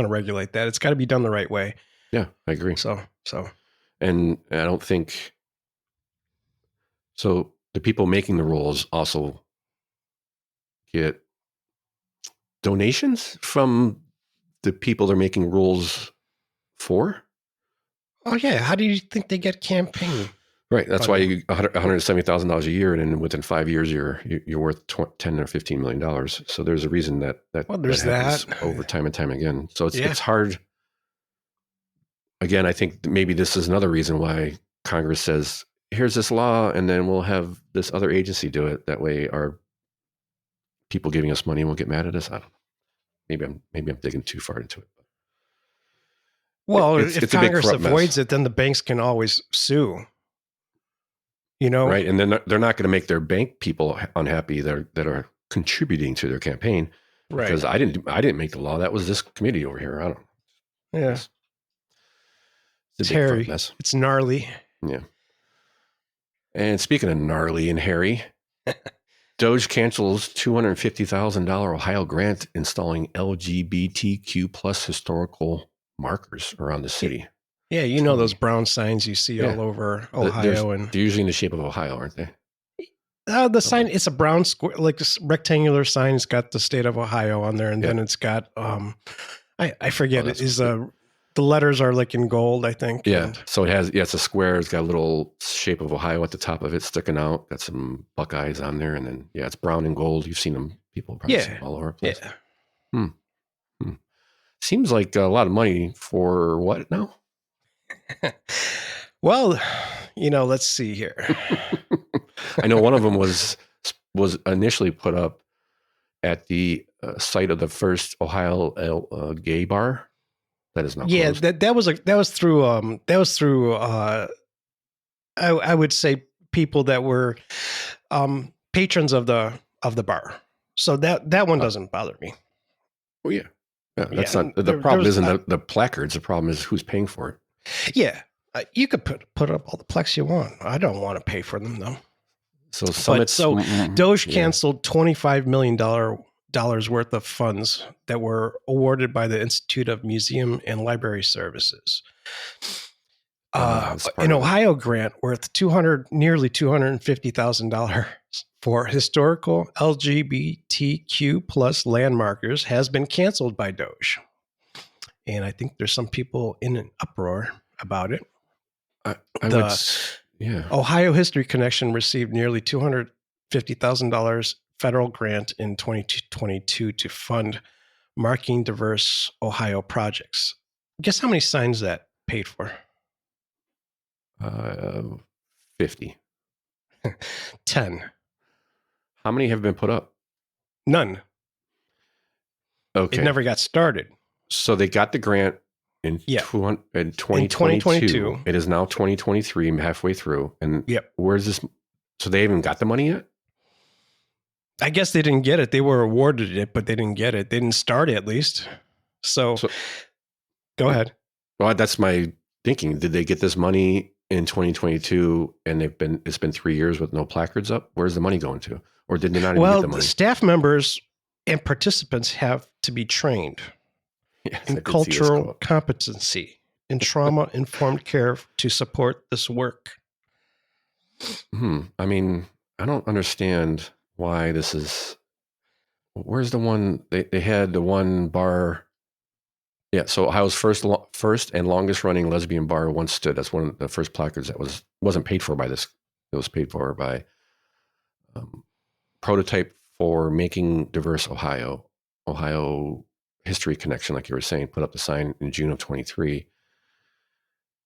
regulate that. It's got to be done the right way. Yeah, I agree. So, and I don't think so. The people making the rules also get donations from the people they're making rules for. Oh yeah, how do you think they get campaign? Right, that's why you $170,000 a year, and then within 5 years you're worth $10 or $15 million. So there's a reason that happens over time and time again. So it's hard. Again, I think maybe this is another reason why Congress says, here's this law, and then we'll have this other agency do it. That way our people giving us money won't get mad at us. I don't know. Maybe I'm digging too far into it. Well, if Congress avoids it, then the banks can always sue. Right, and then they're not going to make their bank people unhappy that are contributing to their campaign. Right. Because I didn't make the law. That was this committee over here. I don't know. Yeah. It's hairy. It's gnarly. Yeah. And speaking of gnarly and hairy, DOGE cancels $250,000 Ohio grant installing LGBTQ plus historical markers around the city. Yeah, those brown signs you see all over Ohio, they're usually in the shape of Ohio, aren't they? The sign, it's a brown square, like a rectangular sign. It's got the state of Ohio on there, and then it's got I forget it is the letters are like in gold, I think. Yeah. So it has it's a square. It's got a little shape of Ohio at the top of it sticking out. Got some Buckeyes on there, and then it's brown and gold. You've seen them. People probably see them all over the place. Yeah. Seems like a lot of money for what now? Well, let's see here. I know one of them was initially put up at the site of the first Ohio gay bar. That is not closed. that was through I would say people that were patrons of the bar. So that one doesn't bother me. Oh yeah. Yeah, that's not the problem. Isn't the placards? The problem is who's paying for it. Yeah, you could put up all the plex you want. I don't want to pay for them though. So DOGE canceled $25 million worth of funds that were awarded by the Institute of Museum and Library Services. an Ohio grant worth nearly $250,000 for historical LGBTQ plus landmarkers has been canceled by DOGE. And I think there's some people in an uproar about it. Ohio History Connection received nearly $250,000 federal grant in 2022 to fund marking diverse Ohio projects. Guess how many signs that paid for? 50. 10. How many have been put up? None. Okay. It never got started. So they got the grant in 2022. It is now 2023. I'm halfway through. And where's this? So they haven't got the money yet? I guess they didn't get it. They were awarded it, but they didn't get it. They didn't start it, at least. So go ahead. Well, that's my thinking. Did they get this money in 2022 and it's been 3 years with no placards up? Where's the money going to? Or did they not even get the money? Staff members and participants have to be trained in cultural competency and trauma-informed care to support this work. I mean, I don't understand why this is. Where's the one they had the one bar? Yeah, so Ohio's first and longest running lesbian bar once stood. That's one of the first placards that wasn't paid for by this. It was paid for by Prototype for Making Diverse Ohio History Connection, like you were saying, put up the sign in June of 23,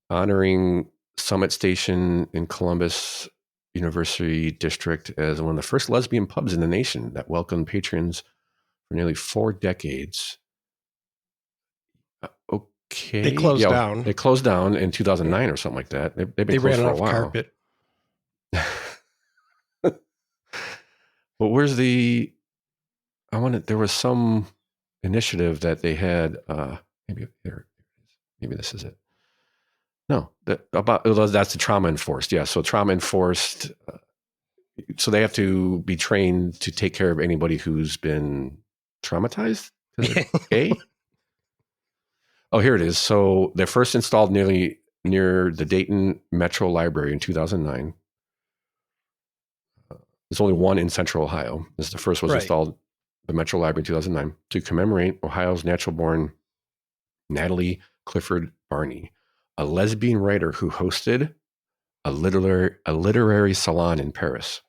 honoring Summit Station in Columbus University District as one of the first lesbian pubs in the nation that welcomed patrons for nearly 4 decades. Okay. They closed down. They closed down in 2009 or something like that. They've been closed for a while. Carpet. But where's there was some initiative that they had, maybe this is it. No, that's the trauma enforced. Yeah. So trauma enforced. So they have to be trained to take care of anybody who's been traumatized. Okay. Oh, here it is. So they're first installed near the Dayton Metro Library in 2009. There's only one in Central Ohio. The first was installed the Metro Library in 2009 to commemorate Ohio's natural-born Natalie Clifford Barney, a lesbian writer who hosted a literary salon in Paris.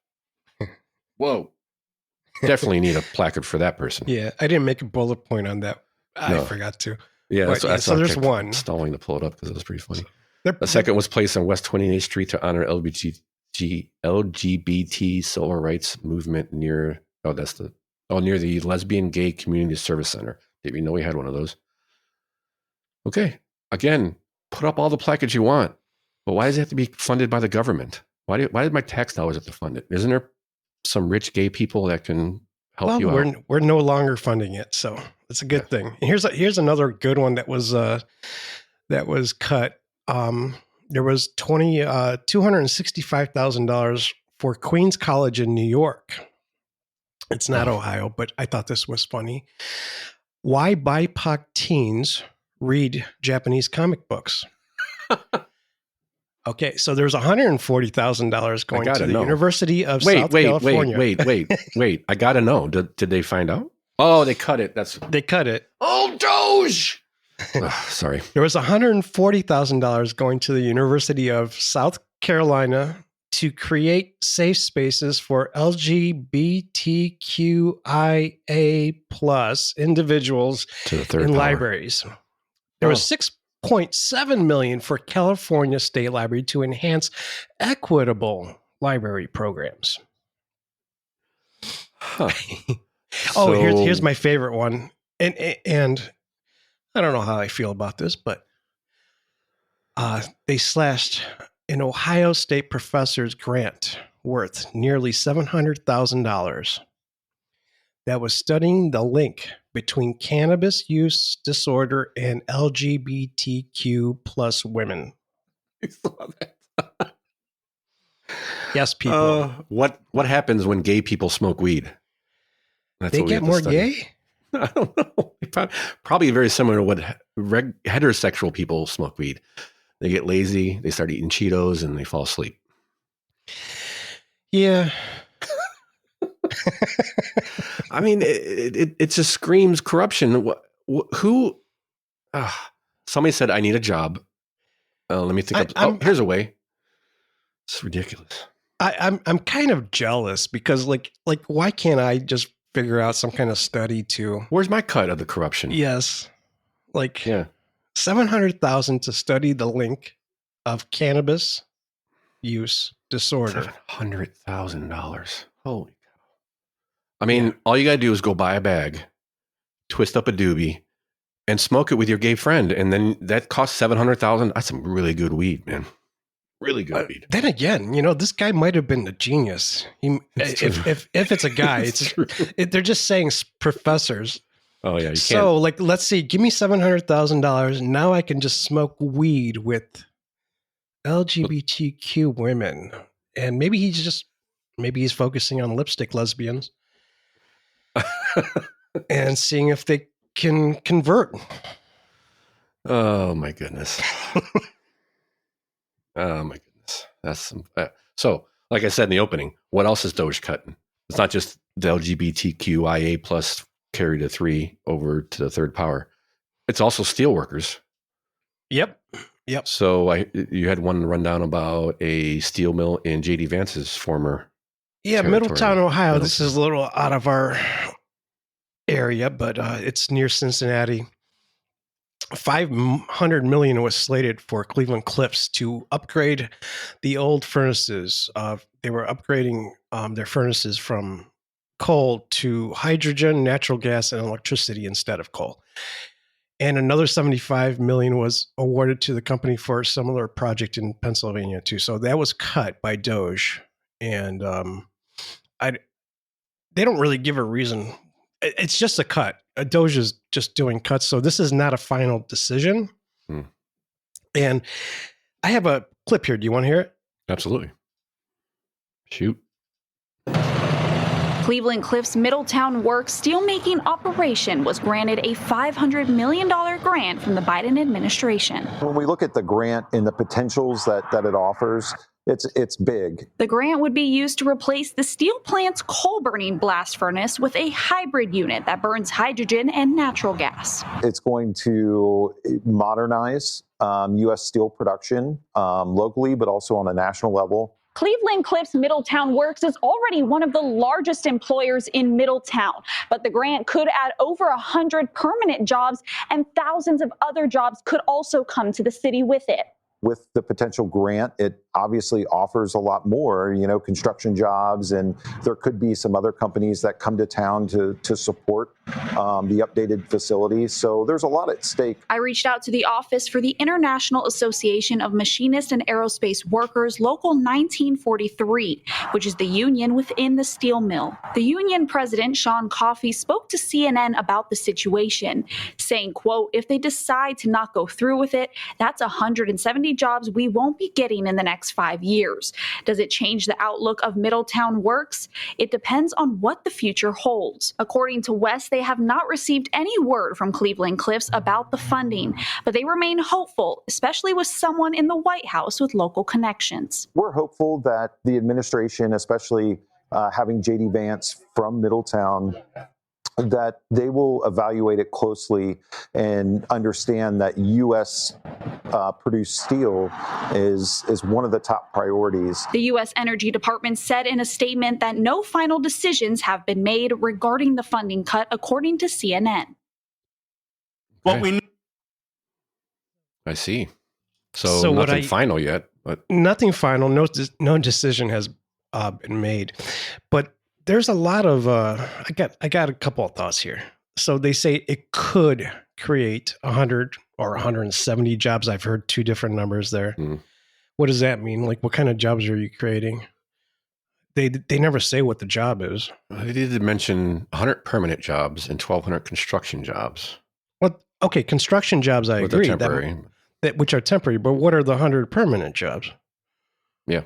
Whoa. Definitely need a placard for that person. Yeah, I didn't make a bullet point on that. I forgot to. Yeah, so there's one. Stalling to pull it up because it was pretty funny. The second was placed on West 28th Street to honor LGBT civil rights movement near the Lesbian Gay Community Service Center. Didn't even know we had one of those. Okay, again, put up all the placards you want, but why does it have to be funded by the government? Why did my tax dollars have to fund it? Isn't there some rich gay people that can help you out? We're no longer funding it, so it's a good thing. And here's another good one that was cut. There was $265,000 for Queens College in New York. It's not Ohio, but I thought this was funny. Why BIPOC teens read Japanese comic books? Okay, so there's $140,000 going to the University of South California. Wait. I got to know. Did they find out? Oh, they cut it. They cut it. Oh, DOGE! Sorry. There was $140,000 going to the University of South Carolina to create safe spaces for LGBTQIA plus individuals in libraries. There was $6.7 million for California State Library to enhance equitable library programs. Huh. Here's my favorite one. And I don't know how I feel about this, but they slashed an Ohio State professor's grant worth nearly $700,000 that was studying the link between cannabis use disorder and LGBTQ plus women. Yes, people. What happens when gay people smoke weed? They get more gay? I don't know. Probably very similar to what heterosexual people smoke weed. They get lazy. They start eating Cheetos and they fall asleep. Yeah. I mean, it just screams corruption. Who? Somebody said, I need a job. Let me think. Here's a way. It's ridiculous. I'm kind of jealous because like why can't I just figure out some kind of study to? Where's my cut of the corruption? Yes, like yeah, $700,000 to study the link of cannabis use disorder. $700,000. Holy cow! I mean, all you gotta do is go buy a bag, twist up a doobie, and smoke it with your gay friend, and then that costs $700,000. That's some really good weed, man. Really good weed. Then again, this guy might have been a genius. If it's a guy, they're just saying professors. Oh yeah. So let's see. Give me $700,000. Now I can just smoke weed with LGBTQ women, and maybe he's focusing on lipstick lesbians and seeing if they can convert. Oh my goodness. Oh my goodness. That's some. So, like I said in the opening, what else is DOGE cutting? It's not just the LGBTQIA plus carry to 3 over to the third power. It's also steel workers. Yep. So you had one rundown about a steel mill in JD Vance's former. Yeah, Middletown, Ohio. This is a little out of our area, but it's near Cincinnati. $500 million was slated for Cleveland Cliffs to upgrade the old furnaces. They were upgrading their furnaces from coal to hydrogen, natural gas, and electricity instead of coal. And another $75 million was awarded to the company for a similar project in Pennsylvania too. So that was cut by DOGE, and they don't really give a reason. It's just a cut. DOGE is just doing cuts. So this is not a final decision. And I have a clip here. Do you want to hear it? Absolutely. Shoot. Cleveland Cliffs Middletown Works steelmaking operation was granted a $500 million grant from the Biden administration. When we look at the grant and the potentials that it offers, it's big. The grant would be used to replace the steel plant's coal-burning blast furnace with a hybrid unit that burns hydrogen and natural gas. It's going to modernize U.S. steel production locally, but also on a national level. Cleveland Cliffs Middletown Works is already one of the largest employers in Middletown, but the grant could add over 100 permanent jobs, and thousands of other jobs could also come to the city with it. With the potential grant, it obviously offers a lot more, construction jobs, and there could be some other companies that come to town to support the updated facilities. So there's a lot at stake. I reached out to the office for the International Association of Machinists and Aerospace Workers, Local 1943, which is the union within the steel mill. The union president, Sean Coffey, spoke to CNN about the situation, saying, quote, if they decide to not go through with it, that's 170 jobs we won't be getting in the next 5 years. Does it change the outlook of Middletown Works? It depends on what the future holds. According to West, they have not received any word from Cleveland Cliffs about the funding, but they remain hopeful, especially with someone in the White House with local connections. We're hopeful that the administration, especially having JD Vance from Middletown, that they will evaluate it closely and understand that U.S. produced steel is one of the top priorities. The U.S. Energy Department said in a statement that no final decisions have been made regarding the funding cut, according to CNN. I see. So nothing final yet, but nothing final. No decision has been made, but there's a lot of I got a couple of thoughts here. So they say it could create 100 or 170 jobs. I've heard two different numbers there. What does that mean? Like, what kind of jobs are you creating? They never say what the job is. They did mention 100 permanent jobs and 1,200 construction jobs. Well, okay, construction jobs, I agree. Temporary. That which are temporary, but what are the 100 permanent jobs? Yeah.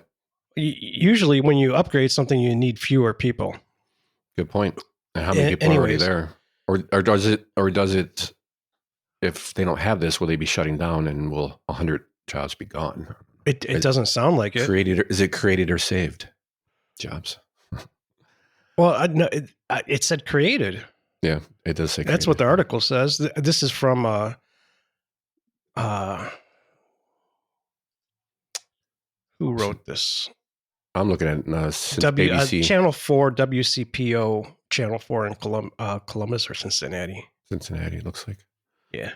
Usually when you upgrade something, you need fewer people. Good point. And how many people are already there? Or does it, if they don't have this, will they be shutting down and will 100 jobs be gone. It doesn't sound like it. Is it created or saved jobs? Well, no, it said created. Yeah, it does say created. That's what the article says. This is from who wrote this? I'm looking at BBC. Channel 4, WCPO, Channel 4 in Columbus or Cincinnati. Cincinnati, it looks like. Yeah.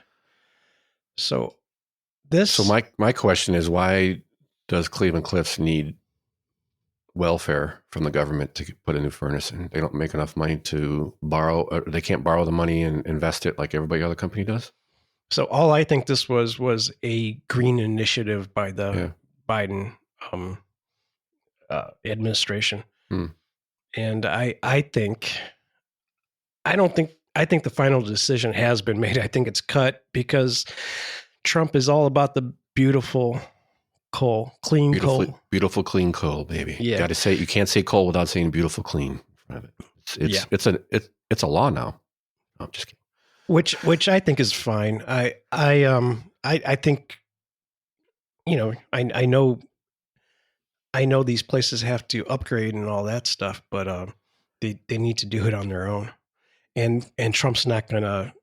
So this. So my question is, why does Cleveland Cliffs need welfare from the government to put a new furnace in? They don't make enough money to borrow. Or they can't borrow the money and invest it like every other company does. So all I think this was a green initiative by the Biden administration. And I think the final decision has been made. I think it's cut because Trump is all about the beautiful coal, clean coal. Beautiful, clean coal, baby. Yeah. Got to say, you can't say coal without saying beautiful, clean. It's a law now. No, I'm just kidding. Which I think is fine. I think, I know these places have to upgrade and all that stuff, but they need to do it on their own. And Trump's not going to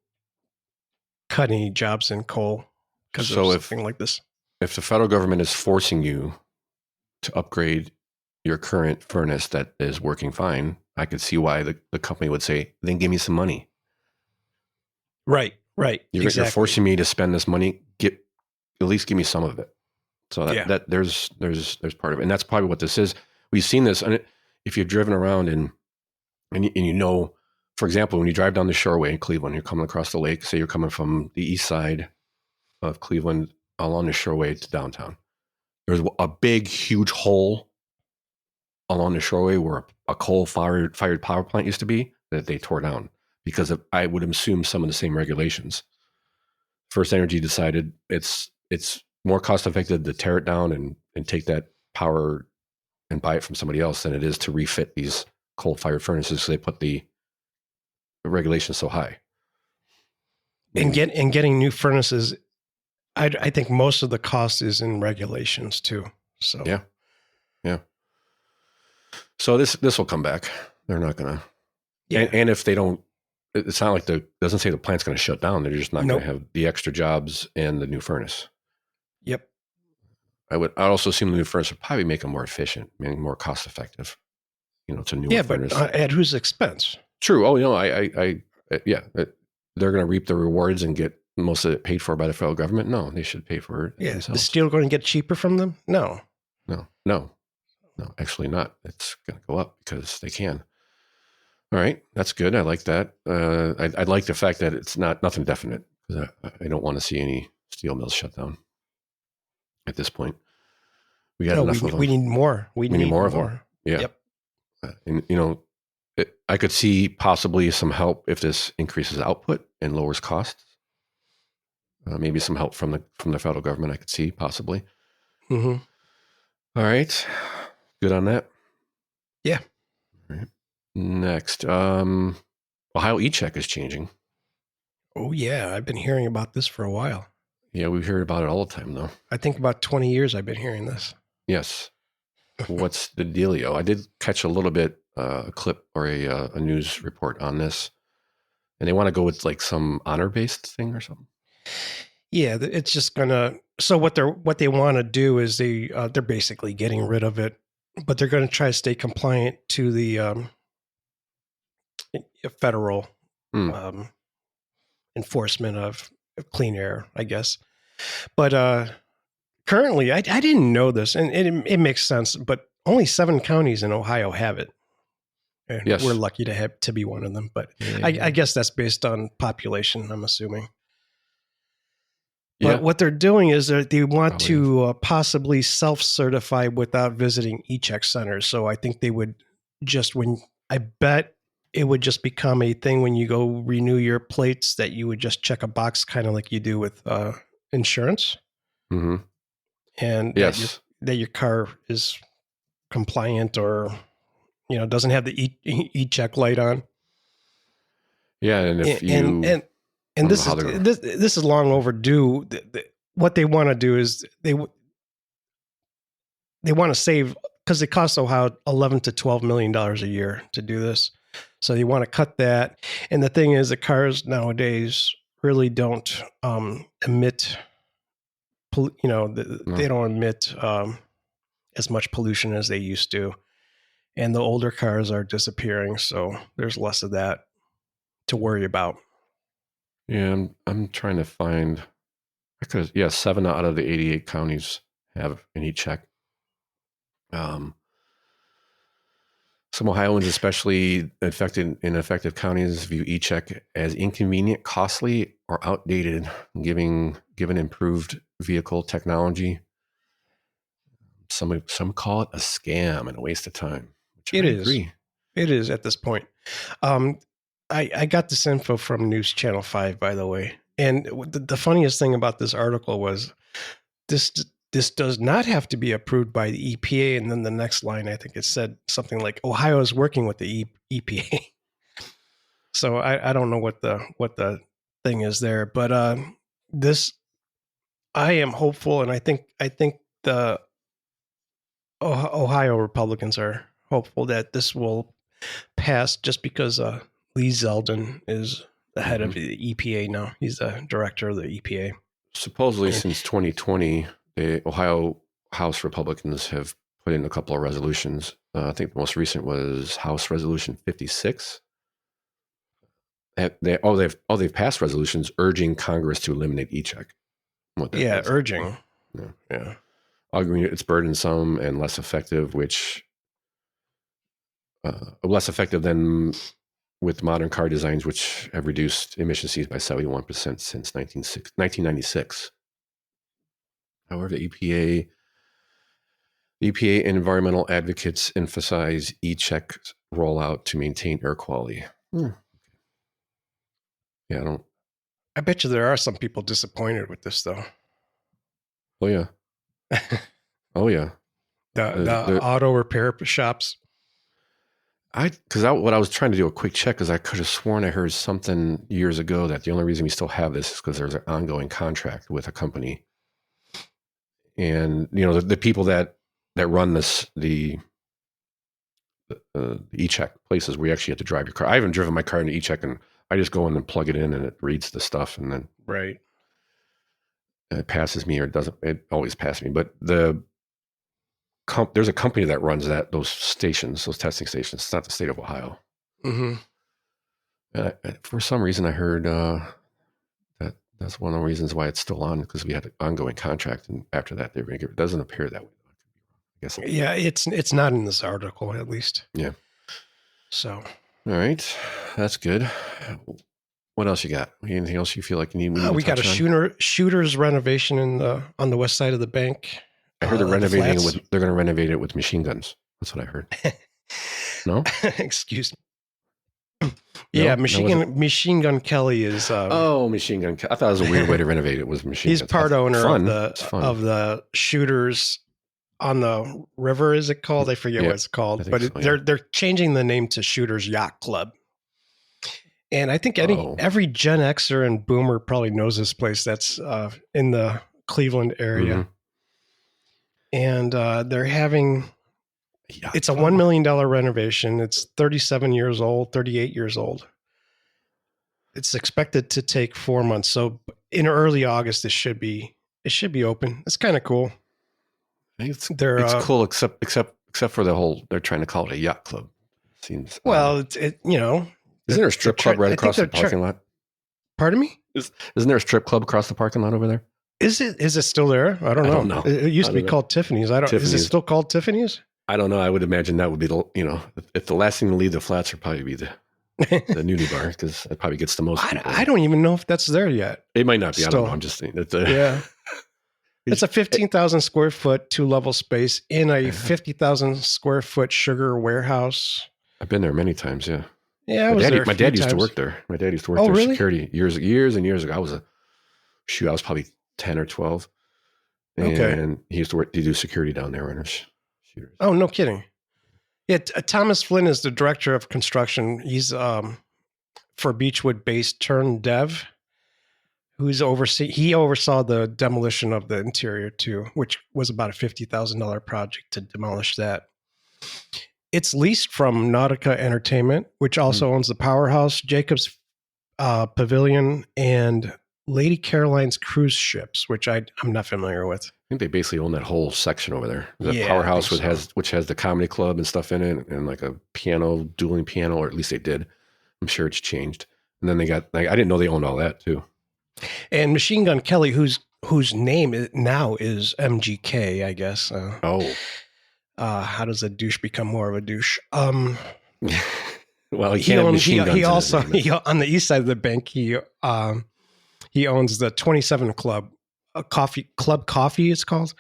cut any jobs in coal because of something like this. If the federal government is forcing you to upgrade your current furnace that is working fine, I could see why the company would say, then give me some money. Right. You're forcing me to spend this money. At least give me some of it. So that there's part of it, and that's probably what this is. We've seen this, and if you've driven around and for example, when you drive down the Shoreway in Cleveland, you're coming across the lake. Say you're coming from the east side of Cleveland along the Shoreway to downtown. There's a big, huge hole along the Shoreway where a coal-fired power plant used to be that they tore down because of, I would assume, some of the same regulations. First Energy decided it's more cost-effective to tear it down and take that power and buy it from somebody else than it is to refit these coal-fired furnaces. So they put the regulations so high. And getting new furnaces, I think most of the cost is in regulations too. So yeah. So this will come back. They're not gonna. Yeah. And if they don't, it's not like doesn't say the plant's going to shut down. They're just not going to have the extra jobs and the new furnace. Yep. I'd also assume the new furnace would probably make them more efficient, meaning more cost effective. It's a new furnace. But at whose expense? True. Oh, they're going to reap the rewards and get most of it paid for by the federal government. No, they should pay for it. Yeah. themselves. Is steel going to get cheaper from them? No, actually not. It's going to go up because they can. All right. That's good. I like that. I like the fact that it's nothing definite because I don't want to see any steel mills shut down at this point. We got enough of them. We need more. We need more of them. Yeah. Yep. And, I could see possibly some help if this increases output and lowers costs. Maybe some help from the federal government. I could see possibly. Mm-hmm. All right, good on that. Yeah. All right. Next, Ohio e-check is changing. Oh yeah, I've been hearing about this for a while. Yeah, we've heard about it all the time, though. I think about 20 years I've been hearing this. Yes. What's the dealio? I did catch a little bit. A clip or a news report on this, and they want to go with like some honor-based thing or something. Yeah, it's just gonna. So what they want to do is they're basically getting rid of it, but they're going to try to stay compliant to the federal enforcement of clean air, I guess. But currently, I didn't know this, and it makes sense. But only 7 counties in Ohio have it. And yes. We're lucky to be one of them, but I guess that's based on population, I'm assuming. But what they're doing is they want to possibly self-certify without visiting e-check centers. So I think they would I bet it would just become a thing when you go renew your plates that you would just check a box kind of like you do with insurance. Mm-hmm. And yes. that your car is compliant or doesn't have the e-check light on. Yeah, and if this is long overdue. what they want to do is they want to save, because it costs Ohio $11 to $12 million a year to do this. So you want to cut that. And the thing is, the cars nowadays really don't emit, they don't emit as much pollution as they used to. And the older cars are disappearing. So there's less of that to worry about. Yeah, I'm trying to find, 7 out of the 88 counties have an e-check. Some Ohioans, especially in affected counties, view e-check as inconvenient, costly, or outdated, given improved vehicle technology. Some call it a scam and a waste of time. It is at this point. I got this info from News Channel 5, by the way. And the funniest thing about this article was this does not have to be approved by the EPA. And then the next line, I think it said something like Ohio is working with the EPA. So I don't know what the thing is there, but I am hopeful, and I think the Ohio Republicans are hopeful that this will pass, just because Lee Zeldin is the head of the EPA now. He's the director of the EPA. Supposedly, since 2020, the Ohio House Republicans have put in a couple of resolutions. I think the most recent was House Resolution 56. They've passed resolutions urging Congress to eliminate e-check. Urging. Yeah. Arguing it's burdensome and less effective, less effective than with modern car designs, which have reduced emissions by 71% since 1996. However, the EPA and environmental advocates emphasize e-check rollout to maintain air quality. Yeah, I bet you there are some people disappointed with this, though. Oh yeah. Oh yeah. The auto repair shops. What I was trying to do a quick check, is I could have sworn I heard something years ago that the only reason we still have this is because there's an ongoing contract with a company. And the people that run the e-check places where you actually have to drive your car. I haven't driven my car into e-check, and I just go in and plug it in, and it reads the stuff, and then right. It passes me, or it doesn't. It always passes me. But there's a company that runs those stations, those testing stations. It's not the state of Ohio. Mm-hmm. For some reason, I heard that that's one of the reasons why it's still on, because we had an ongoing contract, and after that, they were going to give it. Doesn't appear that way. I guess. Yeah, it's not in this article, at least. Yeah. So. All right, that's good. What else you got? Anything else you feel like you need? We got a shooter's renovation on the west side of the bank. I heard they're renovating it they're going to renovate it with machine guns. That's what I heard. No? Excuse me. Yeah, Machine Gun Kelly is. Machine Gun. I thought it was a weird way to renovate it. Was machine? He's guns. part owner of the shooters on the river. Is it called? I forget what it's called. But they're changing the name to Shooters Yacht Club. And I think every Gen Xer and Boomer probably knows this place. That's in the Cleveland area. Mm-hmm. And they're having, it's a $1 million renovation. It's 38 years old. It's expected to take 4 months. So in early August, it should be open. It's kind of cool. It's cool, except for the whole, they're trying to call it a yacht club. Seems Isn't there a strip club right across the parking lot? Pardon me? Isn't there a strip club across the parking lot over there? Is it still there? I don't know. It used to be called Tiffany's. Is it still called Tiffany's? I don't know. I would imagine that would be if the last thing to leave the flats would probably be the nudie bar, because it probably gets the most people. I don't even know if that's there yet. It might not be. I don't know. I'm just saying. It's a 15,000 square foot 2-level space in a 50,000 square foot sugar warehouse. I've been there many times. Yeah. Yeah, my dad used to work there. My dad used to work there, really? Security years and years ago. I was probably 10 or 12. And he used to do security down there on shooters. Oh, no kidding. Yeah, Thomas Flynn is the director of construction. He's for Beechwood-based Turn Dev. he oversaw the demolition of the interior too, which was about a $50,000 project to demolish that. It's leased from Nautica Entertainment, which also owns the Powerhouse, Jacobs Pavilion, and Lady Caroline's cruise ships, which I'm not familiar with. I think they basically own that whole section over there. The Yeah, Powerhouse, I think which has the comedy club and stuff in it, and like a piano, dueling piano, or at least they did. I'm sure it's changed. And then they got, I didn't know they owned all that too. And Machine Gun Kelly, whose name now is MGK, I guess. How does a douche become more of a douche? Well, he owns on the east side of the bank. He owns the 27 Club, Club Coffee. It's called,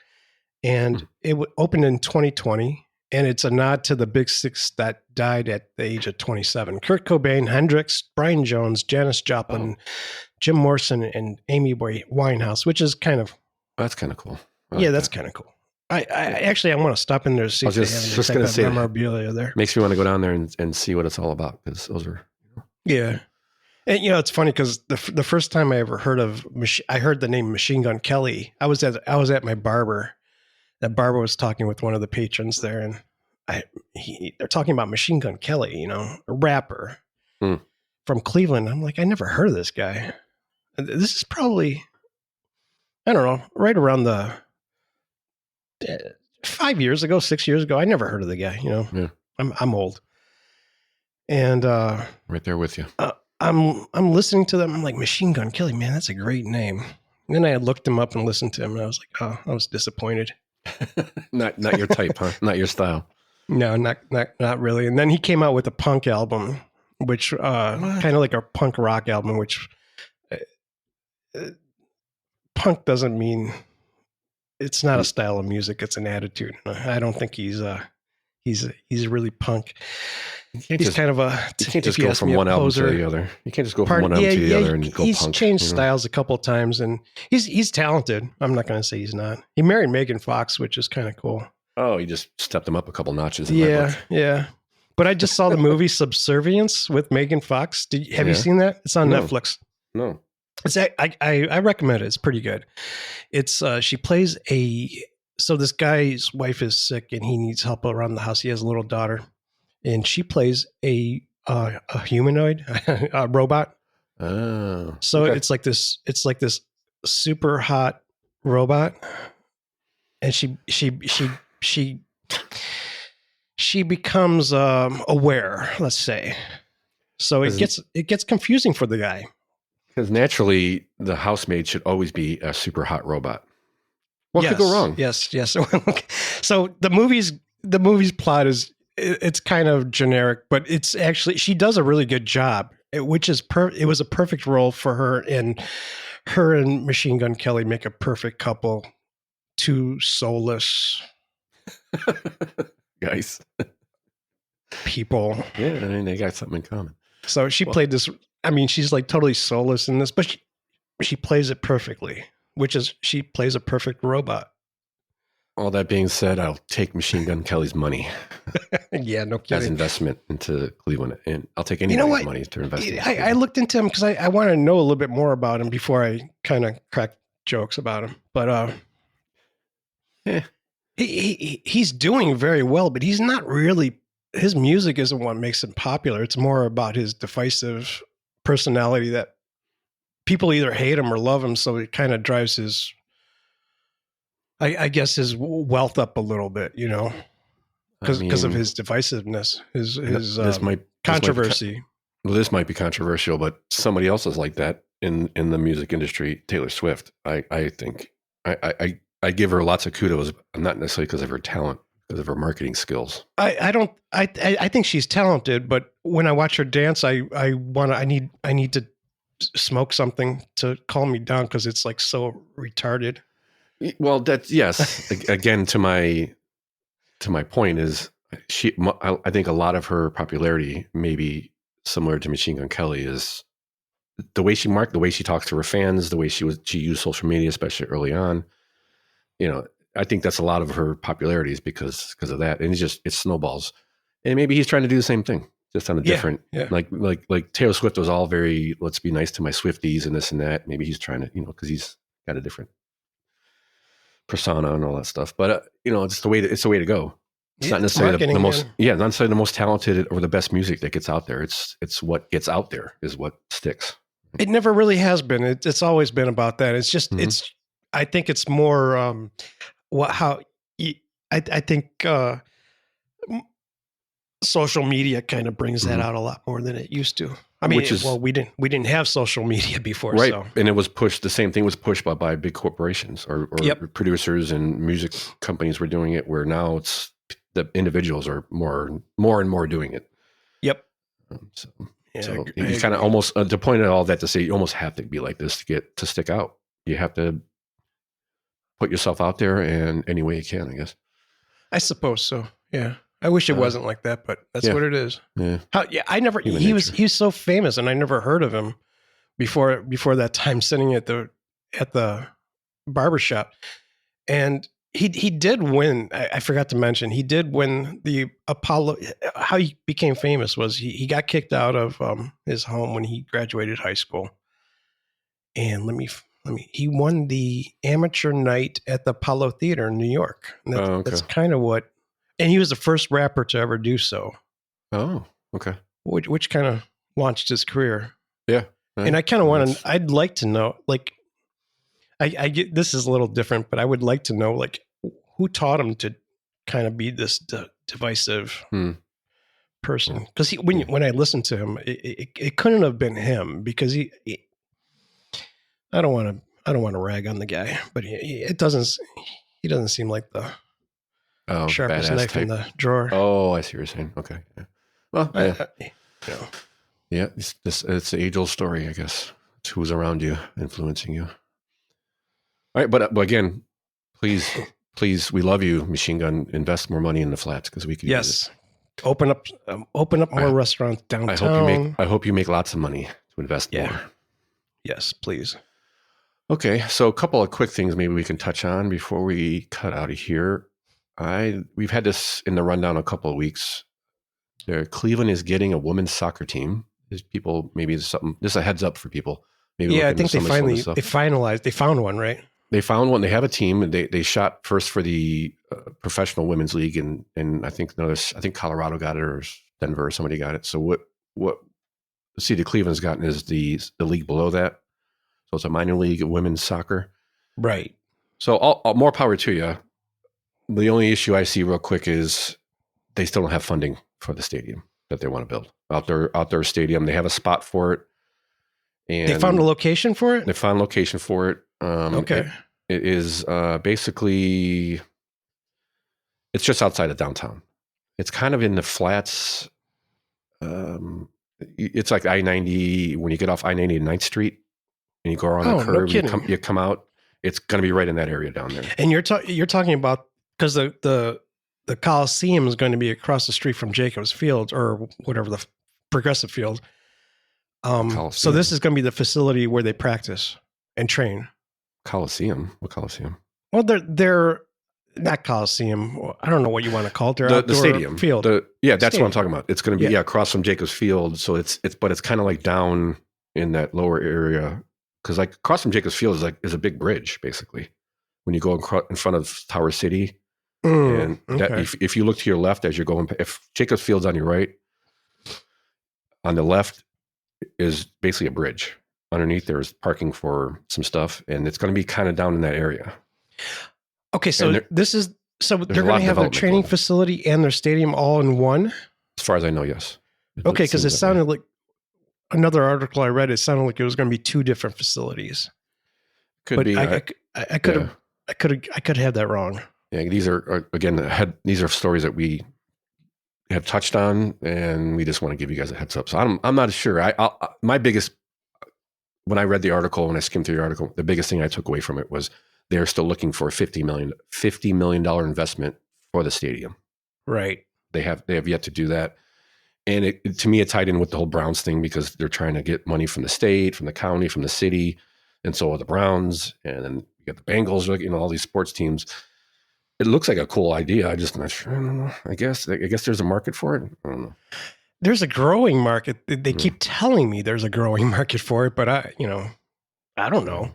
and it opened in 2020, and it's a nod to the big six that died at the age of 27: Kurt Cobain, Hendrix, Brian Jones, Janis Joplin, Jim Morrison, and Amy Winehouse, which is kind of that's kind of cool. That's kind of cool. I want to stop in there to see if they have any type of memorabilia there. Makes me want to go down there and see what it's all about, because those are yeah. And it's funny because the first time I ever heard I heard the name Machine Gun Kelly. I was at my barber. That barber was talking with one of the patrons there, and they're talking about Machine Gun Kelly, a rapper from Cleveland. I'm like, I never heard of this guy. This is probably, I don't know, right around the 5 years ago, 6 years ago. I never heard of the guy. Yeah. I'm old, and right there with you. I'm listening to them. I'm like, Machine Gun Kelly, man, that's a great name. And then I looked him up and listened to him, and I was like, oh, I was disappointed. Not your type, huh? Not your style. No, not really. And then he came out with a punk album, which kind of like a punk rock album, which punk doesn't mean, it's not a style of music. It's an attitude. I don't think he's really punk. He's kind of a. You can't just go from one album to the other. You can't just go from one album to the other and go he's punk. He's changed styles a couple of times, and he's talented. I'm not going to say he's not. He married Megan Fox, which is kind of cool. Oh, he just stepped him up a couple notches. Yeah. But I just saw the movie Subservience with Megan Fox. Have you seen that? It's on Netflix. No. I recommend it. It's pretty good. It's she plays so this guy's wife is sick and he needs help around the house. He has a little daughter, and she plays a humanoid, a robot. Oh, so it's like this super hot robot, and she becomes aware, let's say. So it gets confusing for the guy. Because naturally, the housemaid should always be a super hot robot. What could go wrong? Yes. So the movie's plot is, it's kind of generic, but it's actually, she does a really good job, which is it was a perfect role for her, and her and Machine Gun Kelly make a perfect couple. Two soulless guys, people. Yeah, I mean, they got something in common. So she played this. I mean, she's like totally soulless in this, but she plays it perfectly, which is she plays a perfect robot. All that being said, I'll take Machine Gun Kelly's money. Yeah, no kidding. As investment into Cleveland, and I'll take anybody's money to invest. I looked into him because I want to know a little bit more about him before I kind of crack jokes about him. But he's doing very well, but he's not really. His music isn't what makes him popular. It's more about his divisive personality that people either hate him or love him. So it kind of drives his, I guess, his wealth up a little bit, because of his divisiveness, his controversy. This might be controversial, but somebody else is like that in the music industry. Taylor Swift. I think I give her lots of kudos, not necessarily because of her talent, because of her marketing skills. I think she's talented, but when I watch her dance, I need to smoke something to calm me down because it's like so retarded. Well, that's yes. Again, to my point is I think a lot of her popularity, maybe similar to Machine Gun Kelly, is the way she the way she talks to her fans, the way she used social media, especially early on. I think that's a lot of her popularity is because of that. And it snowballs. And maybe he's trying to do the same thing. just on a different, like Taylor Swift was all very, let's be nice to my Swifties and this and that. Maybe he's trying to, because he's got a different persona and all that stuff. But it's the way to go. It's not necessarily the most, not necessarily the most talented or the best music that gets out there. It's what gets out there is what sticks. It never really has been. It's always been about that. It's just I think it's more I think social media kind of brings that out a lot more than it used to. I mean, we didn't have social media before, right? So. And it was pushed. The same thing was pushed by big corporations or producers and music companies were doing it. Where now it's the individuals are more and more doing it. Yep. So you kind of almost to point at all that to say you almost have to be like this to stick out. You have to put yourself out there in any way you can, I guess. I suppose so. Yeah. I wish it wasn't like that, but that's what it is. Yeah. He's so famous and I never heard of him before that time sitting at the barbershop. And he did win. I forgot to mention, he did win the Apollo. How he became famous was he got kicked out of his home when he graduated high school. And he won the amateur night at the Apollo Theater in New York. And that's kind of what. And he was the first rapper to ever do so. Oh, okay. Which kind of launched his career. Yeah. And I kind of I'd like to know, like, I get, this is a little different, but I would like to know, like, who taught him to kind of be this divisive person? Because when I listened to him, it couldn't have been him because he I don't want to rag on the guy, but he doesn't seem like the sharpest knife type in the drawer. Oh, I see what you're saying. Okay. Yeah. Well, it's the age-old story, I guess. It's who's around you, influencing you. All right, but again, please, we love you, Machine Gun. Invest more money in the flats because we can. Yes, open up more restaurants downtown. I hope you make lots of money to invest more. Yes, please. Okay, so a couple of quick things maybe we can touch on before we cut out of here. We've had this in the rundown a couple of weeks. Cleveland is getting a women's soccer team. People, maybe something. This is a heads up for people. Maybe I think they finalized. They found one, right? They found one. They have a team. They shot first for the professional women's league, and I think Colorado got it or Denver or somebody got it. So what the city of Cleveland's gotten is the league below that. So it's a minor league of women's soccer, right? So all more power to you. The only issue I see real quick is they still don't have funding for the stadium that they want to build. Outdoor stadium. They have a spot for it. And they found a location for it? They found a location for it. Okay. It is basically, it's just outside of downtown. It's kind of in the flats. It's like I-90, when you get off I-90 and 9th Street and you go around the curve, you come out, it's going to be right in that area down there. And you're talking about, because the Coliseum is going to be across the street from Jacobs Field or whatever, the Progressive Field. So this is going to be the facility where they practice and train. Coliseum? What Coliseum? Well, they're not Coliseum. I don't know what you want to call it. The stadium field. That's what I'm talking about. It's going to be across from Jacobs Field. So it's kind of like down in that lower area because like across from Jacobs Field is a big bridge basically. When you go in front of Tower City, and if you look to your left as you're going, if Jacobs Field's on your right, on the left is basically a bridge. Underneath there's parking for some stuff, and it's going to be kind of down in that area. Okay, so they're going to have their training facility and their stadium all in one? As far as I know, yes. Okay, because it sounded like another article I read, it sounded like it was going to be two different facilities. Could be. I could have had that wrong. Yeah, these are again, these are stories that we have touched on, and we just want to give you guys a heads up. So I'm not sure. My biggest, when I read the article, when I skimmed through the article, the biggest thing I took away from it was they're still looking for a $50 million investment for the stadium. Right. They have yet to do that. And to me, it tied in with the whole Browns thing because they're trying to get money from the state, from the county, from the city. And so are the Browns. And then you got the Bengals, all these sports teams. It looks like a cool idea. I'm just not sure. I don't know. I guess there's a market for it. I don't know. there's a growing market. They keep telling me there's a growing market for it, but I don't know.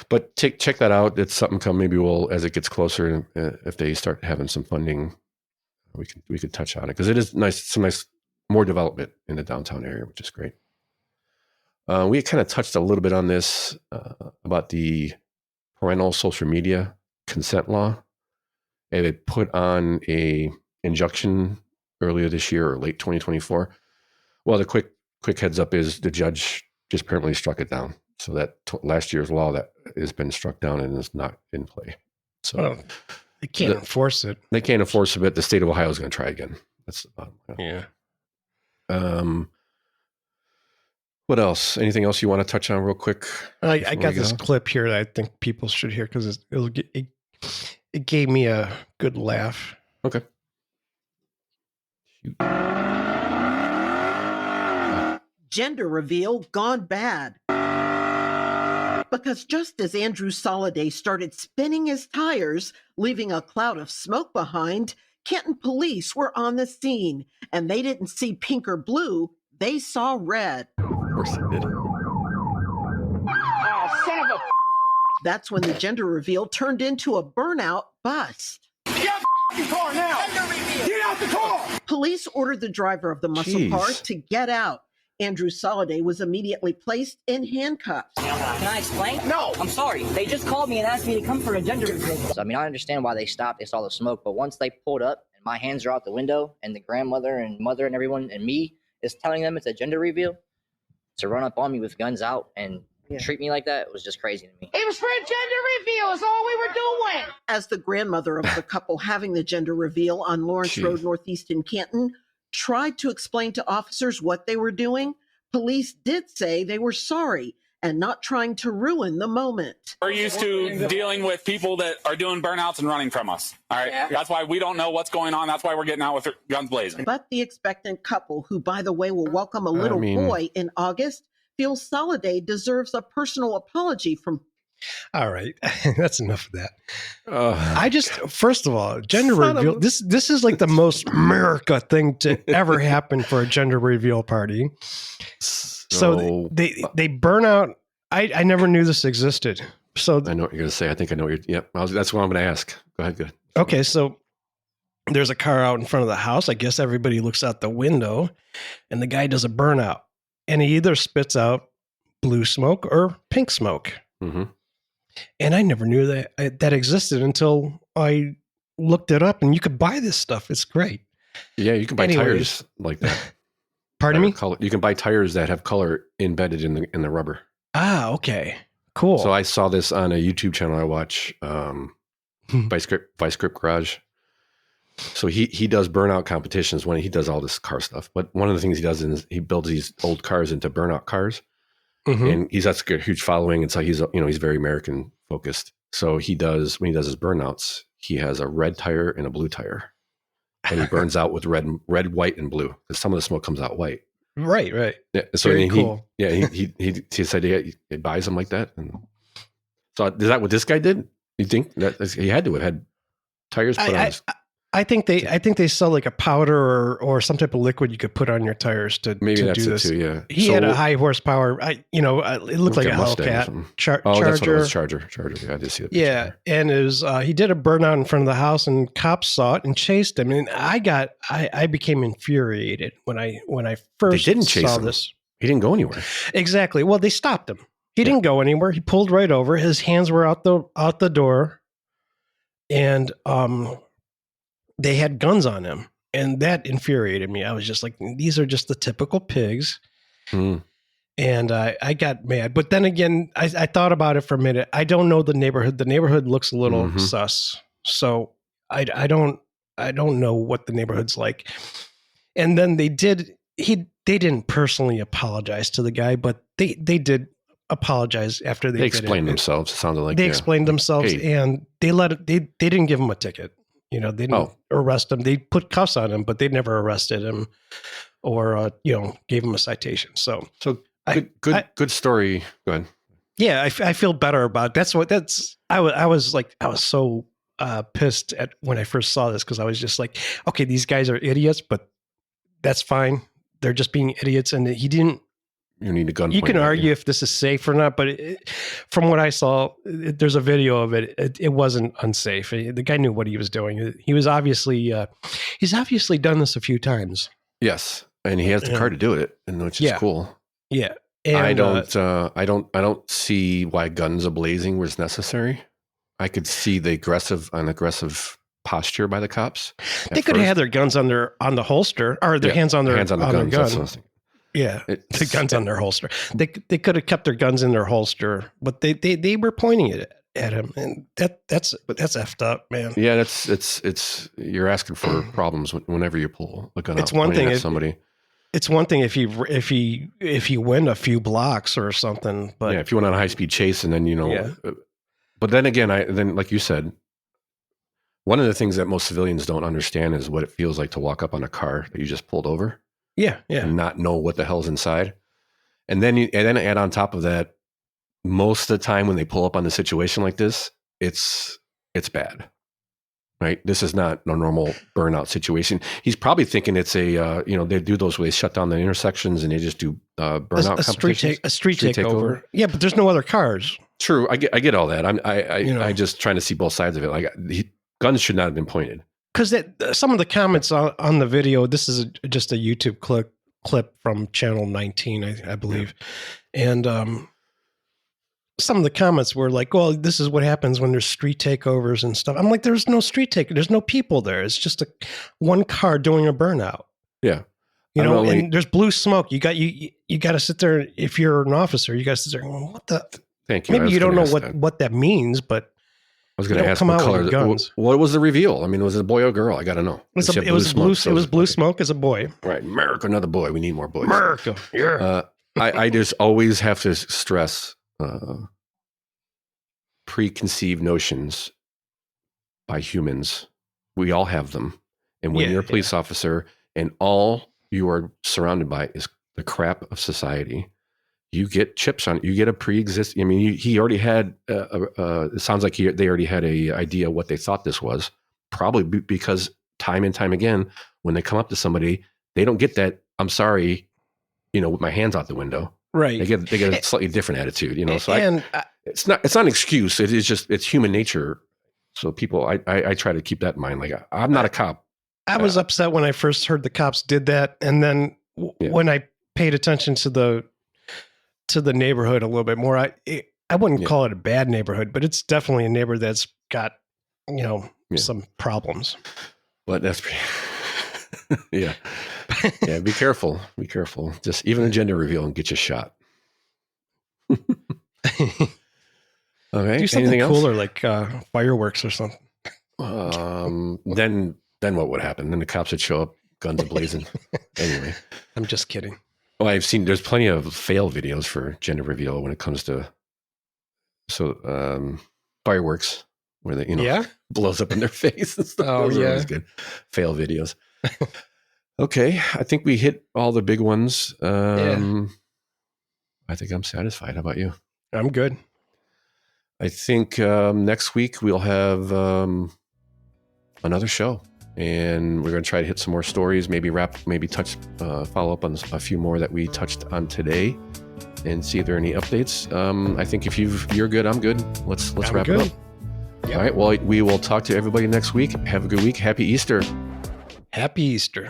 But check that out. It's something maybe as it gets closer, if they start having some funding, we could touch on it, because it is nice. Some nice more development in the downtown area, which is great. We kind of touched a little bit on this about the parental social media consent law. And they put on a injunction earlier this year or late 2024. Well, the quick heads up is the judge just apparently struck it down. So that last year's law that has been struck down and is not in play. So they can't enforce it. They can't enforce it, but the state of Ohio is going to try again. That's the bottom line. Yeah. What else? Anything else you want to touch on real quick? I got this clip here that I think people should hear, because it gave me a good laugh. Okay. Gender reveal gone bad. Because just as Andrew Soliday started spinning his tires, leaving a cloud of smoke behind, Kenton police were on the scene, and they didn't see pink or blue, they saw red. Of course they did. Oh, son of a... That's when the gender reveal turned into a burnout bust. Get out the car now! Get out the car! Police ordered the driver of the muscle car to get out. Andrew Soliday was immediately placed in handcuffs. Can I explain? No! I'm sorry. They just called me and asked me to come for a gender reveal. I mean, I understand why they stopped. They saw the smoke. But once they pulled up and my hands are out the window and the grandmother and mother and everyone and me is telling them it's a gender reveal, to run up on me with guns out and treat me like that was just crazy to me. It was for a gender reveal is all we were doing. As the grandmother of the couple having the gender reveal on Lawrence Road Northeast in Canton tried to explain to officers what they were doing, police did say they were sorry and not trying to ruin the moment. We're used to dealing with people that are doing burnouts and running from us. All right. Yeah. That's why we don't know what's going on. That's why we're getting out with guns blazing. But the expectant couple, who, by the way, will welcome a little boy in August, feels Soliday deserves a personal apology from... All right. That's enough of that. I just, first of all, gender reveal. This is like the most America thing to ever happen for a gender reveal party. So they burn out. I never knew this existed. So I know what you're going to say. I think I know what you're, that's what I'm going to ask. Go ahead. Good. Okay. So there's a car out in front of the house. I guess everybody looks out the window and the guy does a burnout, and he either spits out blue smoke or pink smoke. Mm-hmm. And I never knew that existed until I looked it up, and you could buy this stuff. It's great. Yeah, you can buy tires like that. Pardon me? You can buy tires that have color embedded in the rubber. Ah, okay. Cool. So I saw this on a YouTube channel I watch, Vice Grip Garage. So he does burnout competitions when he does all this car stuff. But one of the things he does is he builds these old cars into burnout cars. Mm-hmm. And he's got a huge following, and so he's very American focused. So when he does his burnouts, he has a red tire and a blue tire, and he burns out with red, white, and blue, because some of the smoke comes out white. Right. Yeah. So very cool. He said he buys them like that, and so is that what this guy did? You think that he had to have had tires put on his... I think they sell like a powder or some type of liquid you could put on your tires to maybe to that's do it this. too. Yeah, he had a high horsepower. It looked like a Hellcat Charger. That's what it was, Charger. Yeah, I did see it. Yeah, and it was he did a burnout in front of the house, and cops saw it and chased him. And I became infuriated when I first saw this. He didn't go anywhere. Exactly. Well, they stopped him. He didn't go anywhere. He pulled right over. His hands were out the door, and they had guns on him, and that infuriated me. I was just like, these are just the typical pigs. Mm. And I got mad. But then again, I thought about it for a minute. I don't know the neighborhood. The neighborhood looks a little sus. So I don't know what the neighborhood's like. And then they didn't personally apologize to the guy, but they did apologize after they explained themselves. It sounded like they explained themselves, and they didn't give him a ticket. They didn't arrest him. They put cuffs on him, but they never arrested him or, gave him a citation. So good story. Go ahead. Yeah. I feel better about it. I was so pissed at when I first saw this, because I was just like, okay, these guys are idiots, but that's fine. They're just being idiots, and he didn't. You need a gun. You can argue if this is safe or not, but from what I saw, there's a video of it. It wasn't unsafe. The guy knew what he was doing. He was obviously he's obviously done this a few times. Yes, and he has the car to do it, and which is cool. Yeah, and, I don't see why guns ablazing was necessary. I could see the aggressive posture by the cops. They could have had their guns on the holster, or their hands on their gun. Yeah, the guns on their holster. They could have kept their guns in their holster, but they were pointing it at him, and that's effed up, man. Yeah, it's you're asking for problems whenever you pull a gun out. It's one thing if somebody. It's one thing if he went a few blocks or something, but if you went on a high speed chase and then but then again, then like you said, one of the things that most civilians don't understand is what it feels like to walk up on a car that you just pulled over. Yeah. And not know what the hell's inside. And then add on top of that, most of the time when they pull up on the situation like this, it's bad. Right? This is not a normal burnout situation. He's probably thinking it's a they do those where they shut down the intersections and they just do burnout competitions. A street takeover. Yeah, but there's no other cars. True. I get all that. I just trying to see both sides of it. Like guns should not have been pointed. Because some of the comments on the video, this is just a YouTube clip from channel 19, I believe. And some of the comments were like, well, this is what happens when there's street takeovers and stuff. I'm like, there's no street takeover. There's no people there. It's just one car doing a burnout. Yeah. And there's blue smoke. You got to sit there. If you're an officer, you got to sit there. Well, what the? Thank you. Maybe you don't know what that means, but I was going to ask what color. What was the reveal? I mean, was it a boy or girl? I got to know. It was blue smoke as a boy. Right. America, another boy. We need more boys. America. Yeah. I just always have to stress preconceived notions by humans. We all have them. And when you're a police officer and all you are surrounded by is the crap of society, you get chips on it. You get a pre-existing. I mean, he already had. It sounds like they already had a idea what they thought this was. Probably because time and time again, when they come up to somebody, they don't get that. I'm sorry, with my hands out the window. Right. They get a slightly different attitude. So it's not an excuse. It is just it's human nature. So people, I try to keep that in mind. Like I'm not a cop. I was upset when I first heard the cops did that, and then when I paid attention to the neighborhood a little bit more, I wouldn't call it a bad neighborhood, but it's definitely a neighborhood that's got some problems. But that's yeah. Be careful. Just even a gender reveal and get you shot. Okay. Do something cooler like fireworks or something. Then what would happen? Then the cops would show up, guns blazing. Anyway, I'm just kidding. Well, I've seen there's plenty of fail videos for gender reveal when it comes to fireworks where they blows up in their face and stuff. Oh, Those are always good fail videos. Okay, I think we hit all the big ones. I think I'm satisfied. How about you? I'm good. I think next week we'll have another show. And we're going to try to hit some more stories, maybe follow up on a few more that we touched on today and see if there are any updates. I think if you're good, I'm good. Let's wrap it up. Yep. All right. Well, we will talk to everybody next week. Have a good week. Happy Easter. Happy Easter.